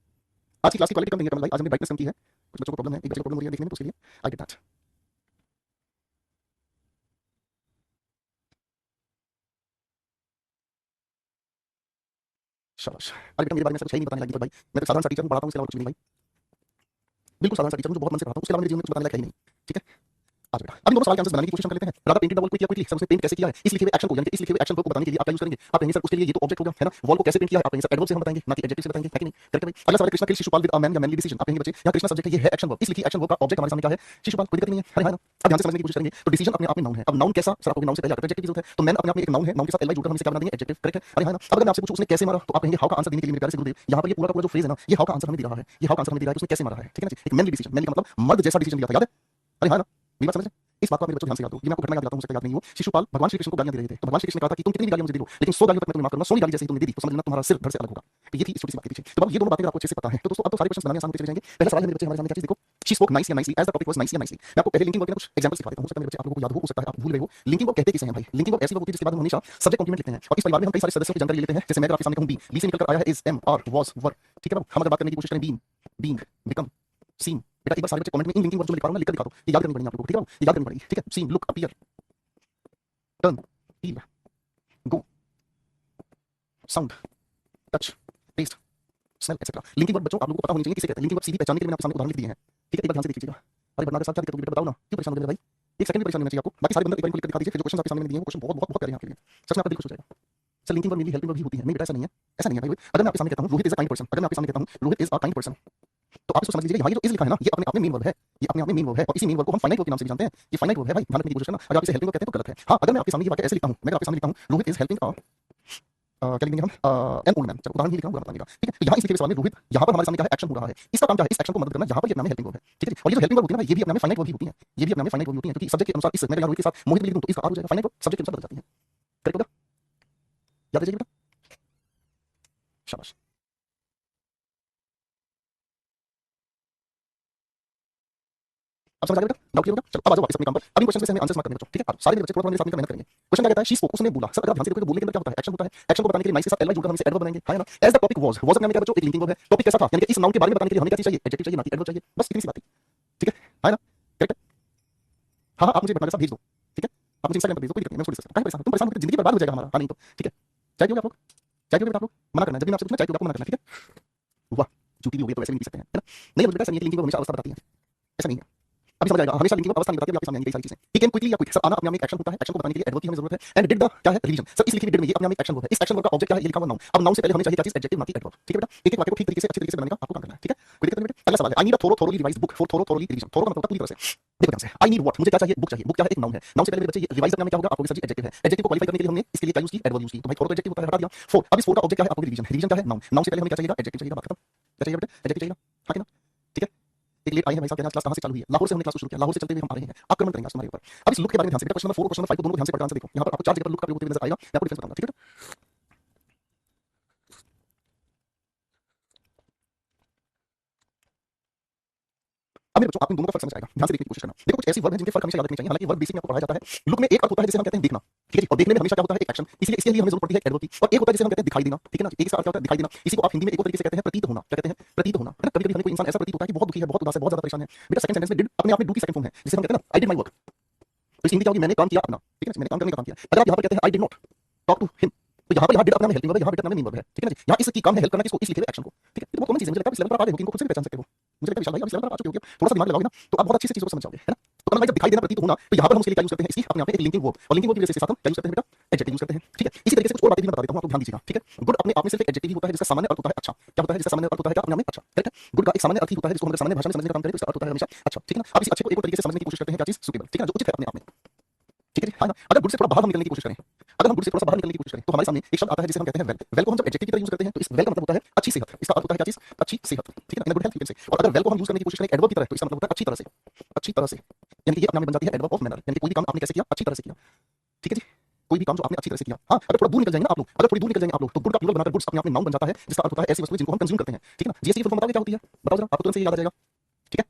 आज की क्लास की क्वालिटी कम नहीं है कमल भाई, आज हमने ब्राइटनेस कम की है, कुछ बच्चों को प्रॉब्लम है, एक बच्चे को प्रॉब्लम हो रही है देखने में, तो उसके लिए आई गेट दैट। शाबाश। अरे बेटा मेरे बारे में सब कुछ है ही नहीं बताने लगी भाई, मैं तो साधारण सा टीचर हूं, पढ़ाता हूं, इसके अलावा कुछ भी नहीं भाई, बिल्कुल साधारण सा टीचर हूं जो बहुत मन से पढ़ाता हूं, उसके अलावा मेरे जीवन में कुछ बताने लायक है ही नहीं, ठीक है। आज बेटा अभी दोनों सवाल के आंसर बनाने की कोशिश हम कर लेते हैं। Radha painted the wall quickly, sir उसने पेंट कैसे किया है, इस लिखे हुए एक्शन को, यानी कि इस लिखे हुए एक्शन को बताने के लिए आप क्या यूज करेंगे, आप कहेंगे सर उसके लिए ये तो ऑब्जेक्ट हो गया है ना, वॉल को कैसे पेंट किया है आप कहेंगे सर एडवर्ब से हम बताएंगे ना कि एडजेक्टिव से बताएंगे, है कि नहीं, करेक्ट है भाई। अगला सवाल है कृष्णा किल शिशुपाल विद अ मैन या मैनली डिसीजन, आप कहेंगे बच्चे यहाँ कृष्णा सब्जेक्ट है, ये है एक्शन वर्ब, इस लिखी एक्शन वर्ब का ऑब्जेक्ट हमारे सामने क्या है, शिशुपाल, कोई दिक्कत नहीं है, है ना। अब ध्यान से समझने की कोशिश करेंगे तो डिसीजन अपने आप में नाउन है। अब नाउन कैसा सर, आपको नाउन से पहले एडजेक्टिव की जरूरत है, तो मैन अपने आप में एक नाउन है, नाउन के साथ एलवाई जोड़कर हम इसे क्या बना देंगे, एडजेक्टिव, करेक्ट है। अरे हाँ ना। अब अगर मैं आपसे पूछूं उसने कैसे मारा तो आप कहेंगे हाउ का आंसर देने के लिए मेरे प्यारे से गुरुदेव यहाँ पर ये पूरा का पूरा जो फ्रेज है ना, ये हाउ का आंसर हमें दे रहा है, ये हाउ का आंसर हमें दे रहा है कि उसने कैसे मारा है, ठीक है ना। एक मैनली डिसीजन, मैनली का मतलब मर्द जैसा डिसीजन लिया था, याद है, अरे हाँ ना, मेरी बात समझ रहे हैं? इस बात को आप मेरे बच्चों ध्यान से याद दो, ये मैं आपको घटना याद दिलाता हूं, हो सकता है याद नहीं हो। शिशुपाल भगवान श्री कृष्ण को गालियां दे रहे थे, तो भगवान श्री कृष्ण ने कहा था कि तुम कितनी भी गालियां मुझे दे दो लेकिन 100 गालियों तक मैं तुम्हें माफ करूंगा, 100 गाली जैसे ही तुमने दे दी तो समझ लेना तुम्हारा सिर धड़ से अलग होगा। तो ये थी इस छोटी सी बात के पीछे। तो अब ये दोनों बातें अगर आपको अच्छे से पता है तो दोस्तों अब तो सारे क्वेश्चन बनाने आसान होते चले जाएंगे। पहला सवाल है मेरे बच्चे हमारे सामने क्या चीज, देखो शी स्पोक नाइस या nicely, as the topic was nice या नाइसली। मैं आपको पहले लिंकिंग वर्ब के कुछ एग्जांपल्स दिखा देता हूं, हो सकता है मेरे बच्चे आप लोगों को याद हो सकता है आप भूल गए हो। लिंकिंग वर्ब कहते किसे हैं भाई, लिंकिंग वर्ब ऐसी वर्ब होती है जिसके बाद हम हमेशा सब्जेक्ट कॉम्प्लीमेंट लिखते हैं, और इस परिवार में हम कई सारे सदस्यों की जानकारी लेते हैं। जैसे मैं अगर आपके सामने कहूं बी, बी से निकलकर आया है इज, एम, आर, वाज, वर, ठीक है। हम अगर बात करने की कोशिश करें बीन, बीइंग, बिकम, सीन, बेटा एक बार सारे बच्चे कमेंट में इन लिंकिंग वर्ब जो मैं लिखा रहा हूं ना लिख कर दिखा दो, ये याद करनी पड़ेगी आप लोगों को, ठीक है, ये याद करनी पड़ेगी, ठीक है। Seem, look, appear, turn, feel, go, sound, touch, taste, smell etcetera. Linking verb बच्चों आप लोगों को पता होनी चाहिए किसे कहते हैं। लिंकिंग वर्ब सीधी पहचानने के लिए मैंने आपके सामने उदाहरण लिख दिए हैं, ठीक है। एक बार ध्यान से देख लीजिएगा। अरे बरनार सर क्या दिक्कत होगी बेटा, बताओ ना, क्यों परेशान हो गए भाई, एक सेकंड भी परेशान होना चाहिए आपको, बाकी सारे बंदर एक बार लिख कर दिखा दीजिए। फिर जो क्वेश्चन आपके सामने मैंने दिए हैं वो क्वेश्चन बहुत बहुत बहुत प्यारे हैं आपके लिए, सच में आपका दिल खुश हो जाएगा। Sir linking verb mainly helping verb भी होती है, नहीं बेटा ऐसा नहीं है, ऐसा नहीं है भाई। अगर मैं आपके सामने कहता हूं Rohit is a kind person, अगर मैं आपके सामने कहता हूं Rohit is a kind person, तो आप इसको समझ लीजिएगा यहाँ ये जो इज लिखा है ना ये अपने आप में मेन वर्ब है, ये अपने आप में मेन वर्ब है, और इसी मेन वर्ब को हम फाइनाइट वर्ब के नाम से भी जानते हैं। ये फाइनाइट वर्ब है भाई, ध्यान रखने की कोशिश करना। अगर आप इसे हेल्पिंग वर्ब कहते हैं तो गलत है। हाँ अगर मैं आपके सामने ये वाक्य ऐसे लिखता हूं, मैं आपके सामने लिखता हूं रोहित इज हेल्पिंग क्या लिखेंगे हम, एन ओल्ड मैन, चलो उदाहरण ही लिखा हूं बुरा मत मानिएगा, ठीक है। तो यहाँ इस लिखे हुए सवाल में रोहित यहाँ पर हमारे सामने क्या है, एक्शन हो रहा है, इसका काम क्या है, इस एक्शन को मदद करना, यहाँ पर ये अपने में हेल्पिंग वर्ब है, ठीक है। और ये जो हेल्पिंग वर्ब होती है ना ये भी अपने में फाइनाइट वर्ब ही होती है, ये भी अपने में फाइनाइट वर्ब होती है, क्योंकि सब्जेक्ट के अनुसार इस मैं रोहित के साथ मोहित लिख दूं तो इसका आ हो जाएगा, फाइनाइट वर्ब सब्जेक्ट के अनुसार बदल जाती है, करेक्ट होगा, याद रखिएगा बेटा, शाबाश। अब समझ आ गया बेटा, डाउट क्लियर होगा। चलो अब आ जाओ वापस अपने काम पर, अभी क्वेश्चन से हमें आंसर्स मार्क करने बच्चों, ठीक है। सारे मेरे बच्चे थोड़ा थोड़ा मेरे साथ मिलकर मेहनत करेंगे। क्वेश्चन क्या कहता है, शी स्पोक, उसने बोला। सर अगर ध्यान से देखो बोलने के अंदर क्या होता है, एक्शन होता है, एक्शन को बताने के लिए नाइस के साथ एलवाई जोड़कर हम इसे एडवर्ब बनाएंगे, है ना। एज द टॉपिक वाज, अपने में क्या बच्चों एक लिंकिंग वर्ब है, टॉपिक कैसा था यानी कि इस नाउन के बारे में बताने के लिए हमें क्या चाहिए, एडजेक्टिव चाहिए ना कि एडवर्ब चाहिए, बस इतनी सी बात है, ठीक है ना, करेक्ट है। हाँ हाँ आप मुझे बता भेज दो, ठीक है, आप मुझे इंस्टाग्राम पर भेज दो, कोई दिक्कत नहीं, मैं छोड़ सकता हूं, परेशान तुम परेशान होकर जिंदगी बर्बाद हो जाएगा हमारा, हाँ नहीं तो ठीक है। चाय पियोगे आप लोग, चाय पियोगे आप लोग, मना करना है जब भी मैं आपसे पूछना चाय पियोगे आपको मना करना है, ठीक है। वाह झूठी भी हो गई तो वैसे भी पी सकते हैं, है ना। नहीं बेटा ऐसा नहीं है कि लिंकिंग वर्ब हमेशा अवस्था बताती है, ऐसा नहीं है। अभी समझ आएगा, हमेशा लिंकिंग वर्ब अवस्था नहीं बताती, आपके सामने आएंगी कई सारी चीजें। ही केम क्विकली या क्विक, सर आना अपने आप में एक एक्शन होता है, एक्शन को बताने के लिए एडवर्ब की हमें जरूरत है। एंड डिड द क्या है, रिवीजन, सर इस लिखी हुई डिड में ये अपने आप में एक एक्शन वर्ब है, इस एक्शन वर्ब का ऑब्जेक्ट क्या है, ये लिखा हुआ नाउन। अब नाउन से पहले हमें चाहिए क्या चीज, एडजेक्टिव ना कि एडवर्ब, ठीक है बेटा। एक एक वाक्य को ठीक तरीके से अच्छे तरीके से बनाने का आपको काम करना है, ठीक है, कोई दिक्कत नहीं बेटा। अगला सवाल है, I need a thoroughly revised book, for thoroughly revision, thorough का मतलब पूरी तरह से, देखो ध्यान से, आई नीड व्हाट, मुझे क्या चाहिए, बुक चाहिए, बुक क्या है, एक नाउन है, नाउन से पहले मेरे बच्चे ये रिवाइज करने में क्या होगा, आपको सर एडजेक्टिव है, एडजेक्टिव को क्वालीफाई करने के लिए हमने इसके लिए क्या यूज की, एडवर्ब यूज की, तो भाई थोरो तो एडजेक्टिव होता है, हटा दिया। फोर, अब इस फोर का ऑब्जेक्ट क्या है, आपको रिवीजन, रिवीजन क्या है, नाउन, नाउन से पहले हमें क्या चाहिए, एडजेक्टिव चाहिए, बात खत्म, क्या चाहिए बेटा, एडजेक्टिव चाहिए, हाँ कि ना, ठीक है। एक लेट आई है भाई साहब, क्लास कहां से चालू हुई है, लाहौर से हमने क्लास शुरू किया, लाहौर से चलते हुए हम आ रहे हैं, आक्रमण करेंगे आज तुम्हारे ऊपर। अब इस लुक के बारे में ध्यान से बेटा, क्वेश्चन नंबर 4 क्वेश्चन नंबर 5 को दोनों को ध्यान से पढ़कर आंसर देखो, यहां पर आपको चार जगह पर लुक का प्रयोग होते हुए नजर आएगा, मैं आपको डिफरेंस बताऊंगा, ठीक है बेटा। अब मेरे बच्चों आप इन दोनों का फर्क समझ आएगा, ध्यान से देखने की कोशिश करना। देखो कुछ ऐसी वर्ब है जिनके फर्क हमेशा याद रखने चाहिए, हालांकि वर्ब बेसिक में आपको पढ़ाया जाता है। लुक में एक अर्थ होता है जिसे हम कहते हैं देखना, ठीक है जी, और देखने में हमेशा क्या होता है, एक एक्शन, इसलिए इसके लिए हमें जरूरत पड़ती है एडवर्ब की। और एक होता है जिसे हम कहते हैं दिखाई देना, ठीक है ना, एक इसका अर्थ क्या होता है, दिखाई देना। इसी को आप हिंदी में एक और तरीके से कहते हैं प्रतीत होना, क्या कहते हैं, प्रतीत होना, है ना। कभी कभी हमें कोई इंसान ऐसा प्रतीत होता है कि बहुत दुखी है, बहुत उदास है, बहुत ज्यादा परेशान है, बेटा सेकंड सेंटेंस में डिड अपने आप में डू की सेकंड फॉर्म है, जिसे हम कहते हैं ना आई डिड माय वर्क, तो इस हिंदी क्या होगी, मैंने काम किया अपना, ठीक है ना, मैंने काम करने का काम किया। अगर आप यहां पर कहते हैं I did not talk to him, तो यहाँ पर यहाँ डिड अपना में हेल्पिंग वर्ब है, यहाँ पर अपना में मेन वर्ब है, ठीक है ना जी। यहाँ इसकी काम है हेल्प करना, किसको, इस लिखे हुए एक्शन को, ठीक है। तो बहुत कॉमन चीज है, मुझे लगता है इस लेवल पर आप आ गए हो कि इनको खुद से भी पहचान सकते हो, मुझे लगता है विशाल भाई आप इस लेवल पर आ चुके हो, थोड़ा सा दिमाग लगाओगे ना तो आप बहुत अच्छी से चीजों को समझ जाओगे, है ना। तो अगर मैं जब दिखाई देना प्रतीत होना तो यहाँ पर हम उसके लिए क्या यूज करते हैं, इसकी अपने आप में एक लिंकिंग वर्ब, और लिंकिंग वर्ब की वजह से साथ हम क्या यूज करते हैं बेटा, एडजेक्टिव यूज करते हैं। ठीक है, इसी तरीके से कुछ और बातें भी मैं बता देता हूँ, आपको ध्यान दीजिएगा। ठीक है, गुड अपने आप में सिर्फ एक एडजेक्टिव होता है जिसका सामान्य अर्थ होता है अच्छा। क्या होता है जिसका सामान्य अर्थ होता है क्या, अपने आप में अच्छा। करेक्ट है, गुड का एक सामान्य अर्थ ही होता है जिसको हम सामान्य भाषा में समझने का काम करें तो इसका अर्थ होता है हमेशा अच्छा। ठीक है ना, अब इस अच्छे को एक और तरीके से समझने की कोशिश करते हैं, क्या चीज, सुटेबल। ठीक है ना, जो उचित है अपने आप में। ठीक है जी, हाँ ना, अगर गुड से थोड़ा बाहर हम निकलने की कोशिश करें, अगर हम गुड से थोड़ा सा बाहर निकलने की कोशिश करें तो हमारे सामने एक शब्द आता है जिसे हम कहते हैं वेल। वेल को हम जब एडजेक्टिव की तरह यूज करते हैं तो इस वेल का मतलब होता है अच्छी सेहत, इसका अर्थ होता है क्या चीज, अच्छी सेहत। ठीक है ना, गुड हेल्थ से। और अगर वेल को हम यूज करने की कोशिश करें एडवर्ब की तरह तो इसका मतलब होता है अच्छी तरह से, अच्छी तरह से, यानी कि ये अपने आप में बन जाती है एडवर्ब ऑफ मैनर, यानी कि कोई भी काम आपने कैसे किया, अच्छी तरह से किया। ठीक है जी, कोई भी काम जो आपने अच्छी तरह से किया। हाँ, अगर थोड़ा दूर निकल जाएंगे ना आप लोग, अगर थोड़ी दूर निकल जाएंगे आप लोग तो गुड का प्लूरल बनाकर गुड्स अपने आप में नाउन बन जाता है जिसका अर्थ होता है ऐसी वस्तुएं जिनको हम कंज्यूम करते हैं। ठीक है ना, जीएसटी की फुल फॉर्म बताओगे क्या होती है, बताओ जरा, आपको तुरंत से याद आ जाएगा। ठीक है,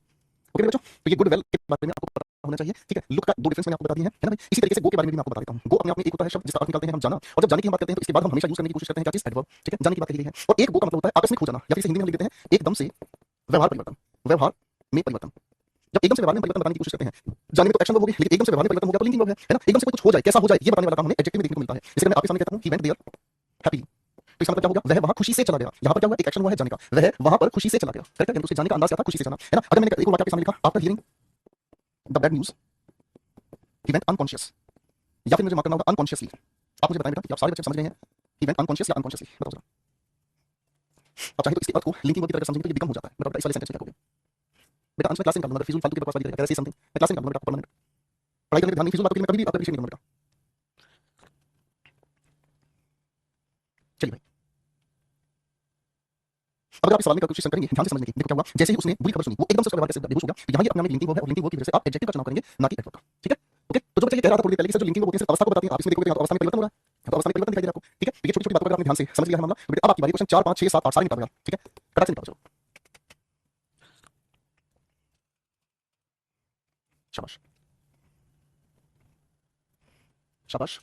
ओके मेरे बच्चों, तो ये गुड वेल के बारे में आपको पता होना चाहिए। ठीक है, लुक का दो डिफरेंस मैंने आपको बता दिए हैं, है ना भाई। इसी तरीके से गो के बारे में भी मैं आपको बता देता हूं। गो अपने आप में एक होता है शब्द जिसका अर्थ निकालते हैं हम जाना, और जब जाने की हम बात करते हैं तो इसके बाद हम हमेशा यूज करने की कोशिश करते हैं क्या चीज, एडवर्ब। ठीक है, जाने की बात कही गई है। और एक गो का मतलब होता है आकस्मिक हो जाना, या फिर हिंदी में हम लिख देते हैं एकदम से व्यवहार परिवर्तन, व्यवहार में परिवर्तन। जब एकदम से व्यवहार में परिवर्तन बताने की कोशिश करते हैं, जाने में तो एक्शन वर्ब हो गई, लेकिन एकदम से व्यवहार में परिवर्तन हो गया तो लिंकिंग वर्ब है ना। एकदम से कुछ हो जाए, कैसा हो जाए, ये बताने वाला काम हमें एडजेक्टिव में देखने को मिलता है। जैसे मैं आपके सामने कहता हूं ही वेंट देयर हैप्पीली, तो इसका मतलब क्या हो गया, वह वहां खुशी से चला गया। यहाँ पर क्या हुआ, एक एक्शन हुआ है जाने का, वह वहां पर खुशी से चला गया। करेक्ट है, यानी उसके जाने का अंदाज क्या था, खुशी से जाना, है ना। अगर मैंने एक और वाक्य आपके सामने लिखा, after hearing the bad news he went unconscious, या फिर मुझे मार्क करना होगा अनकॉन्शियसली। आप मुझे बताएं बेटा कि आप सारे बच्चे समझ रहे हैं, ही वेंट अनकॉन्शियस या अनकॉन्शियसली, बताओ जरा। आप चाहे तो इसके अर्थ को लिंकिंग वर्ब की तरह समझेंगे तो ये बिकम हो जाता है। बताओ इस वाले सेंटेंस में क्या कहोगे बेटा, अंश में क्लास में निकालूंगा, फिजूल फालतू की बकवास करेगा, समथिंग मैं क्लास में निकालूंगा बेटा, परमानेंट पढ़ाई करने पे ध्यान नहीं, फिजूल बातों के लिए मैं कभी भी आपका विषय नहीं करूंगा बेटा। चलिए भाई, अगर आप इस सवाल में कोशिश करेंगे ध्यान से समझने की, देखो क्या हुआ, जैसे ही उसने बुरी खबर सुनी वो एकदम से उसका व्यवहार कैसे बेहोश हो गया। तो यहाँ ये अपने आप में लिंकिंग वर्ब है, और लिंकिंग वर्ब की वजह से आप एडजेक्टिव का चुनाव करेंगे ना कि एडवर्ब का। ठीक है, ओके। तो जो बच्चा ये कह रहा था थोड़ी देर पहले कि सर जो लिंकिंग वर्ब होती है सिर्फ अवस्था को बताती है, आप इसमें देखोगे तो अवस्था में परिवर्तन हो रहा है, तो अवस्था में परिवर्तन दिखाई दे रहा है आपको। ठीक है, तो ये छोटी छोटी बातों को अगर आपने ध्यान से समझ लिया है मामला, तो बेटा अब आपकी बारी, क्वेश्चन 4 5 6 7 8 सारे निकाल देगा। ठीक है, कटाक से निकालो, चलो शाबाश शाबाश।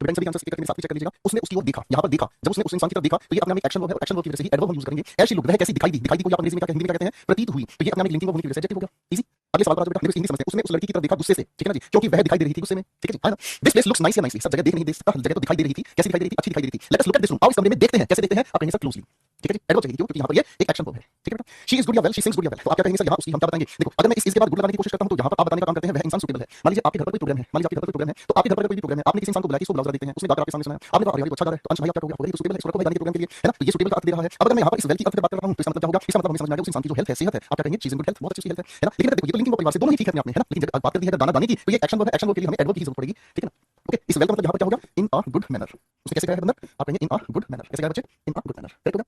तो बेटा इन सभी आंसर्स एक मेरे साथ चेक कर लीजिएगा। उसने उसकी ओर देखा, यहाँ पर देखा, जब उसने उस इंसान की तरफ देखा तो ये अपने आप में एक्शन वर्ब है, और एक्शन वर्ब की वजह से ही एडवर्ब हम यूज करेंगे। ऐसी लुक, वह कैसी दिखाई दी, दिखाई दी को आप अंग्रेजी में क्या, हिंदी में क्या कहते हैं, प्रतीत हुई, तो ये अपने आप में लिंकिंग वर्ब होने की वजह से एडजेक्टिव हो गया। इजी। अगले सवाल पर आ जाओ बेटा, देखो हिंदी समझते हैं। उसने उस लड़की की तरफ देखा गुस्से से, ठीक है ना जी, क्योंकि वह दिखाई दे रही थी गुस्से में। ठीक है जी, है ना। दिस प्लेस लुक्स नाइस या नाइसली, सब जगह देख नहीं देख सकता, हर जगह तो दिखाई दे रही थी, कैसी दिखाई दे रही थी, अच्छी दिखाई दे रही थी। Let us look at this room, आओ इस कमरे में देखते हैं, कैसे देखते हैं, आप कहेंगे सर क्लोजली। ठीक है जी, एडवर्ब चाहिए, क्यों, क्योंकि यहाँ पर ये एक एक्शन वर्ब है। ठीक है बेटा, शी इज गुड या वेल, शी सिंग्स गुड या वेल, तो आप क्या कहेंगे सर यहाँ उसकी हम क्या बताएंगे। देखो अगर मैं इसके बाद गुड लगाने की कोशिश करता हूं तो यहाँ पर आप बताने का काम करते हैं वह इंसान सुटेबल है। मान लीजिए आपके घर पर कोई प्रोग्राम है, मान लीजिए आपके घर पर प्रोग्राम है, तो आपके घर पर कोई भी प्रोग्राम है, आपने किसी इंसान को बुलाया कि इसको ब्लाउज देखते हैं, उसने गाकर आपके सामने सुनाया, आपने कहा अरे यार ये तो अच्छा गा रहा है, तो अंश भाई आप क्या कहोगे, तो सुटेबल है, इसको रखो भाई गाने के प्रोग्राम के लिए, है ना। तो ये सुटेबल का अर्थ दे रहा है। अब अगर मैं यहाँ पर इस वेल की अर्थ में बात कर रहा हूँ तो इसका मतलब क्या होगा, इसका मतलब हमें समझ में आ गया उस इंसान की जो हेल्थ है, सेहत है, आप क्या कहेंगे, she is in good health, बहुत अच्छी हेल्थ है ना। लेकिन देखो ये तो लिंकिंग वर्ब परिवार से दोनों ही ठीक है अपने आप में, है ना। लेकिन जब बात करती है दाना दाने की तो ये एक्शन वर्ब है, एक्शन वर्ब के लिए हमें एडवर्ब की जरूरत पड़ेगी। ठीक है ना, ओके। इस वेल का मतलब यहाँ पर क्या होगा, इन अ गुड मैनर, उसने कैसे कहा है अंदर, आप कहेंगे इन अ गुड मैनर, कैसे कहा बच्चे, इन अ गुड मैनर। करेक्ट हो गया,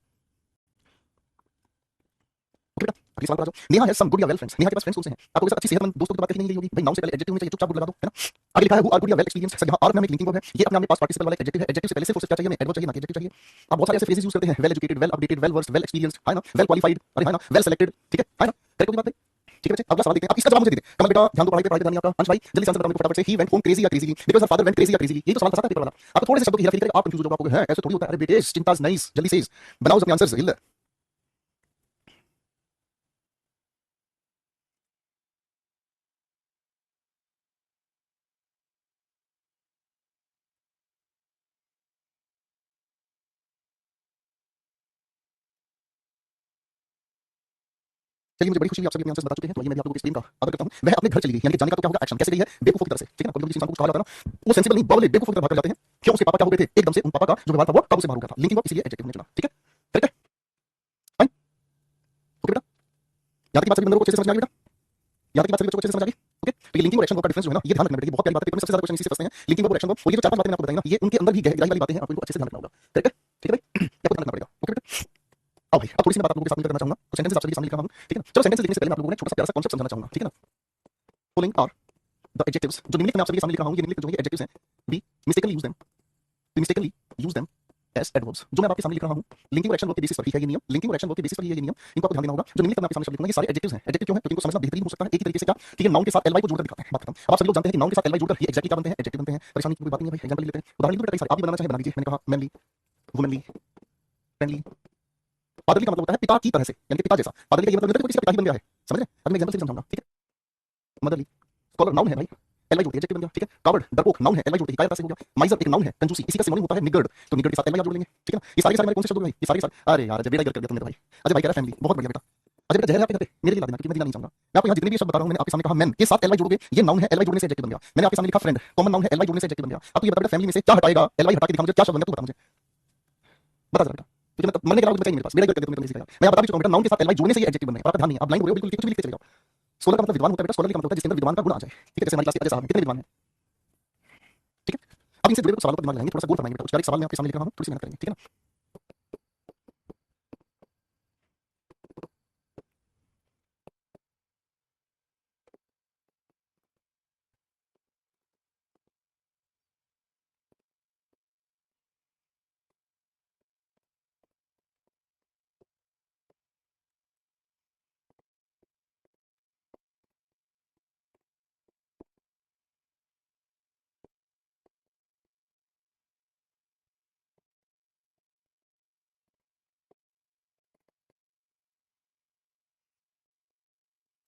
ओके बेटा। अगले सवाल पर आ जाओ। नेहा है सम गुड या वेल फ्रेंड्स, नेहा के पास फ्रेंड्स कौन से हैं, आपको अच्छी सेहतमंद दोस्तों की बात कही नहीं गई होगी भाई, नाउन से पहले एडजेक्टिव में चाहिए, चुपचाप गुड लगा दो, है ना। आगे लिखा है हु आर गुड या वेल एक्सपीरियंस, सर यहाँ आर में लिंकिंग वर्ब है, ये अपने आप में पास्ट पार्टिसिपल वाला एडजेक्टिव है। एडजेक्टिव से पहले सिर्फ उससे क्या चाहिए, हमें एडवर्ब चाहिए ना कि एडजेक्टिव चाहिए। आप बहुत सारे ऐसे फ्रेजेस यूज करते हैं, well educated, well updated, well versed, well experienced, है ना, वेल क्वालिफाइड, अरे है ना, वेल सिलेक्टेड। ठीक है ना, करेक्ट होगी बात भाई। ठीक है बच्चे, अगला सवाल देखते हैं। अब इसका जवाब मुझे दे दे कमल बेटा, ध्यान दो पढ़ाई पे, पढ़ाई पे ध्यान नहीं आपका। अंश भाई जल्दी से आंसर बताओ मुझे फटाफट से, ही वेंट होम क्रेजी या crazily, because her father went crazy या क्रेजीली, ये तो सवाल था पेपर वाला। आपको थोड़े से शब्दों की हेराफेरी करके आप कंफ्यूज हो जाओगे, हैं ऐसे थोड़ी होता है। अरे बेटे चिंता नाइस, जल्दी से बनाओ अपने आंसर्स, हिल। चलिए मुझे बड़ी खुशी है आप सभी अपने आंसर्स बता चुके हैं, तो ये मैं भी आप लोगों को एक्सप्लेन का आदर करता हूं। वह अपने घर चली गई, यानी कि जाने का तो क्या होगा, एक्शन कैसे गई है, बेवकूफों की तरह से। ठीक है ना, कभी-कभी किसी इंसान को कहा जाता है ना वो सेंसिबल नहीं, बावले बेवकूफों की तरह भाग कर जाते हैं। क्यों, उसके पापा क्या हो गए थे, एकदम से उन पापा का जो व्यवहार था वो काबू से बाहर हो गया था। लिंकिंग वर्ब इसलिए एडजेक्टिव हमने चुना। ठीक है, करेक्ट है फाइन, ओके बेटा। यहां तक की बात सभी बंदरों को अच्छे से समझ में आ गई बेटा, यहां तक की बात सभी बच्चों को अच्छे से समझ आ गई। ओके, तो ये लिंकिंग और एक्शन वर्ब का डिफरेंस जो है ना, ये ध्यान रखना बेटा, ये बहुत प्यारी बात है, पेपर में सबसे ज्यादा क्वेश्चन इसी से फंसते हैं, लिंकिंग वर्ब और एक्शन वर्ब। और ये जो चार पांच बातें मैं आपको बताई ना, ये उनके अंदर ही गहराई वाली बातें हैं, आपको इनको अच्छे से ध्यान रखना होगा। करेक्ट है, ठीक है भाई, आपको ध्यान रखना पड़ेगा। ओके बेटा, आओ भाई अब थोड़ी सी मैं बात आप लोगों के साथ मिलकर करना चाहूंगा, तो सेंटेंसेस आप सभी के सामने लिख रहा हूं। ठीक है ना, चलो सेंटेंस लिखने से पहले मैं आप लोगों को एक छोटा सा प्यारा सा कॉन्सेप्ट समझाना चाहूंगा। ठीक है ना, फॉलोइंग आर द एडजेक्टिव्स, जो निम्नलिखित मैं आप सभी के सामने लिख रहा हूं, ये निम्नलिखित जो है एडजेक्टिव्स हैं, we mistakenly use them, we mistakenly use them as adverbs. जो मैं आपके सामने लिख रहा हूं लिंकिंग और एक्शन वर्ब के बेसिस पर ही है ये नियम, लिंकिंग और एक्शन वर्ब के बेसिस पर ही है ये नियम, इनको आपको ध्यान देना होगा। जो निम्नलिखित मैं आपके सामने शब्द लिखूंगा ये सारे एडजेक्टिव्स हैं। एडजेक्टिव क्यों है, क्योंकि इनको समझना बेहतरीन हो सकता है एक ही तरीके से क्या, ठीक है, नाउन के साथ एलवाई को जोड़कर दिखाते हैं, बात खत्म। अब आप सभी लोग जानते हैं कि नाउन के साथ एलवाई जोड़कर ये एग्जैक्टली क्या बनते हैं, एडजेक्टिव बनते हैं। परेशानी की कोई बात नहीं है भाई, एग्जांपल लेते हैं, उदाहरण लेते हैं, कई सारे आप भी बनाना चाहे बना लीजिए। मैंने कहा मैनली, वुमनली, फ्रेंडली। फादरली का मतलब होता है पिता की तरह से, यानी कि पिता जैसा। फादरली का ये मतलब नहीं है कि किसी का पिता ही बन गया है, समझ रहे हैं। अब मैं एग्जांपल से समझाऊंगा। ठीक है, मदरली, स्कॉलर नाउन है भाई, एलवाई जोड़ती है, एडजेक्टिव बन गया। ठीक है, कावर्ड डरपोक नाउन है, एलवाई जोड़ती है, हिकायत से हो गया। माइजर एक नाउन है, कंजूसी, इसी का सिनोनिम होता है निगर्ड, तो निगर्ड के साथ एलवाई जोड़ लेंगे। ठीक है ना, ये सारे के सारे हमारे कौन से शब्द भाई, ये सारे के सारे, अरे यार जब बेटा गिर कर दिया तुमने तो भाई। अजय भाई कह रहा है फैमिली, बहुत बढ़िया बेटा। अजय बेटा जहर है आपके घर पे, मेरे लिए ला देना क्योंकि मैं जीना नहीं चाहूंगा। मैं आपको यहाँ जितने भी शब्द बता रहा हूँ, मैंने आपके सामने कहा मैन के साथ एलवाई जोड़ोगे, ये नाउन है, एलवाई जोड़ने से एडजेक्टिव बन गया। मैंने आपके सामने लिखा फ्रेंड, कॉमन नाउन है, एलवाई जोड़ने से एडजेक्टिव बन गया। अब तू ये बता बेटा फैमिली में से क्या हटाएगा, एलवाई हटा के दिखा मुझे, क्या शब्द बन गया, तू बता मुझे, बता जरा बेटा। क्योंकि मैं मरने के अलावा कुछ बचा ही नहीं मेरे पास, मेरा कर तुमने किसी का मैं यहाँ बता भी चुका हूँ बेटा, नाउन के साथ एलवाई जोड़ने से ये एडजेक्टिव बन गया। आपका ध्यान नहीं है, आप लाइन बोल रहे हो बिल्कुल, कुछ भी लिखते चले जाओ। सोलर का मतलब विद्वान होता है बेटा, सोलर का मतलब होता है जिसके अंदर विद्वान का गुण आ जाए। ठीक है, जैसे हमारी क्लास के अजय साहब कितने विद्वान है। ठीक है, अब इनसे जुड़े कुछ सवालों पर दिमाग लगाएंगे, थोड़ा सा गोल बनाएंगे बेटा, कुछ सवाल मैं आपके सामने लिख रहा हूँ, थोड़ी सी मेहनत करेंगे। ठीक है ना।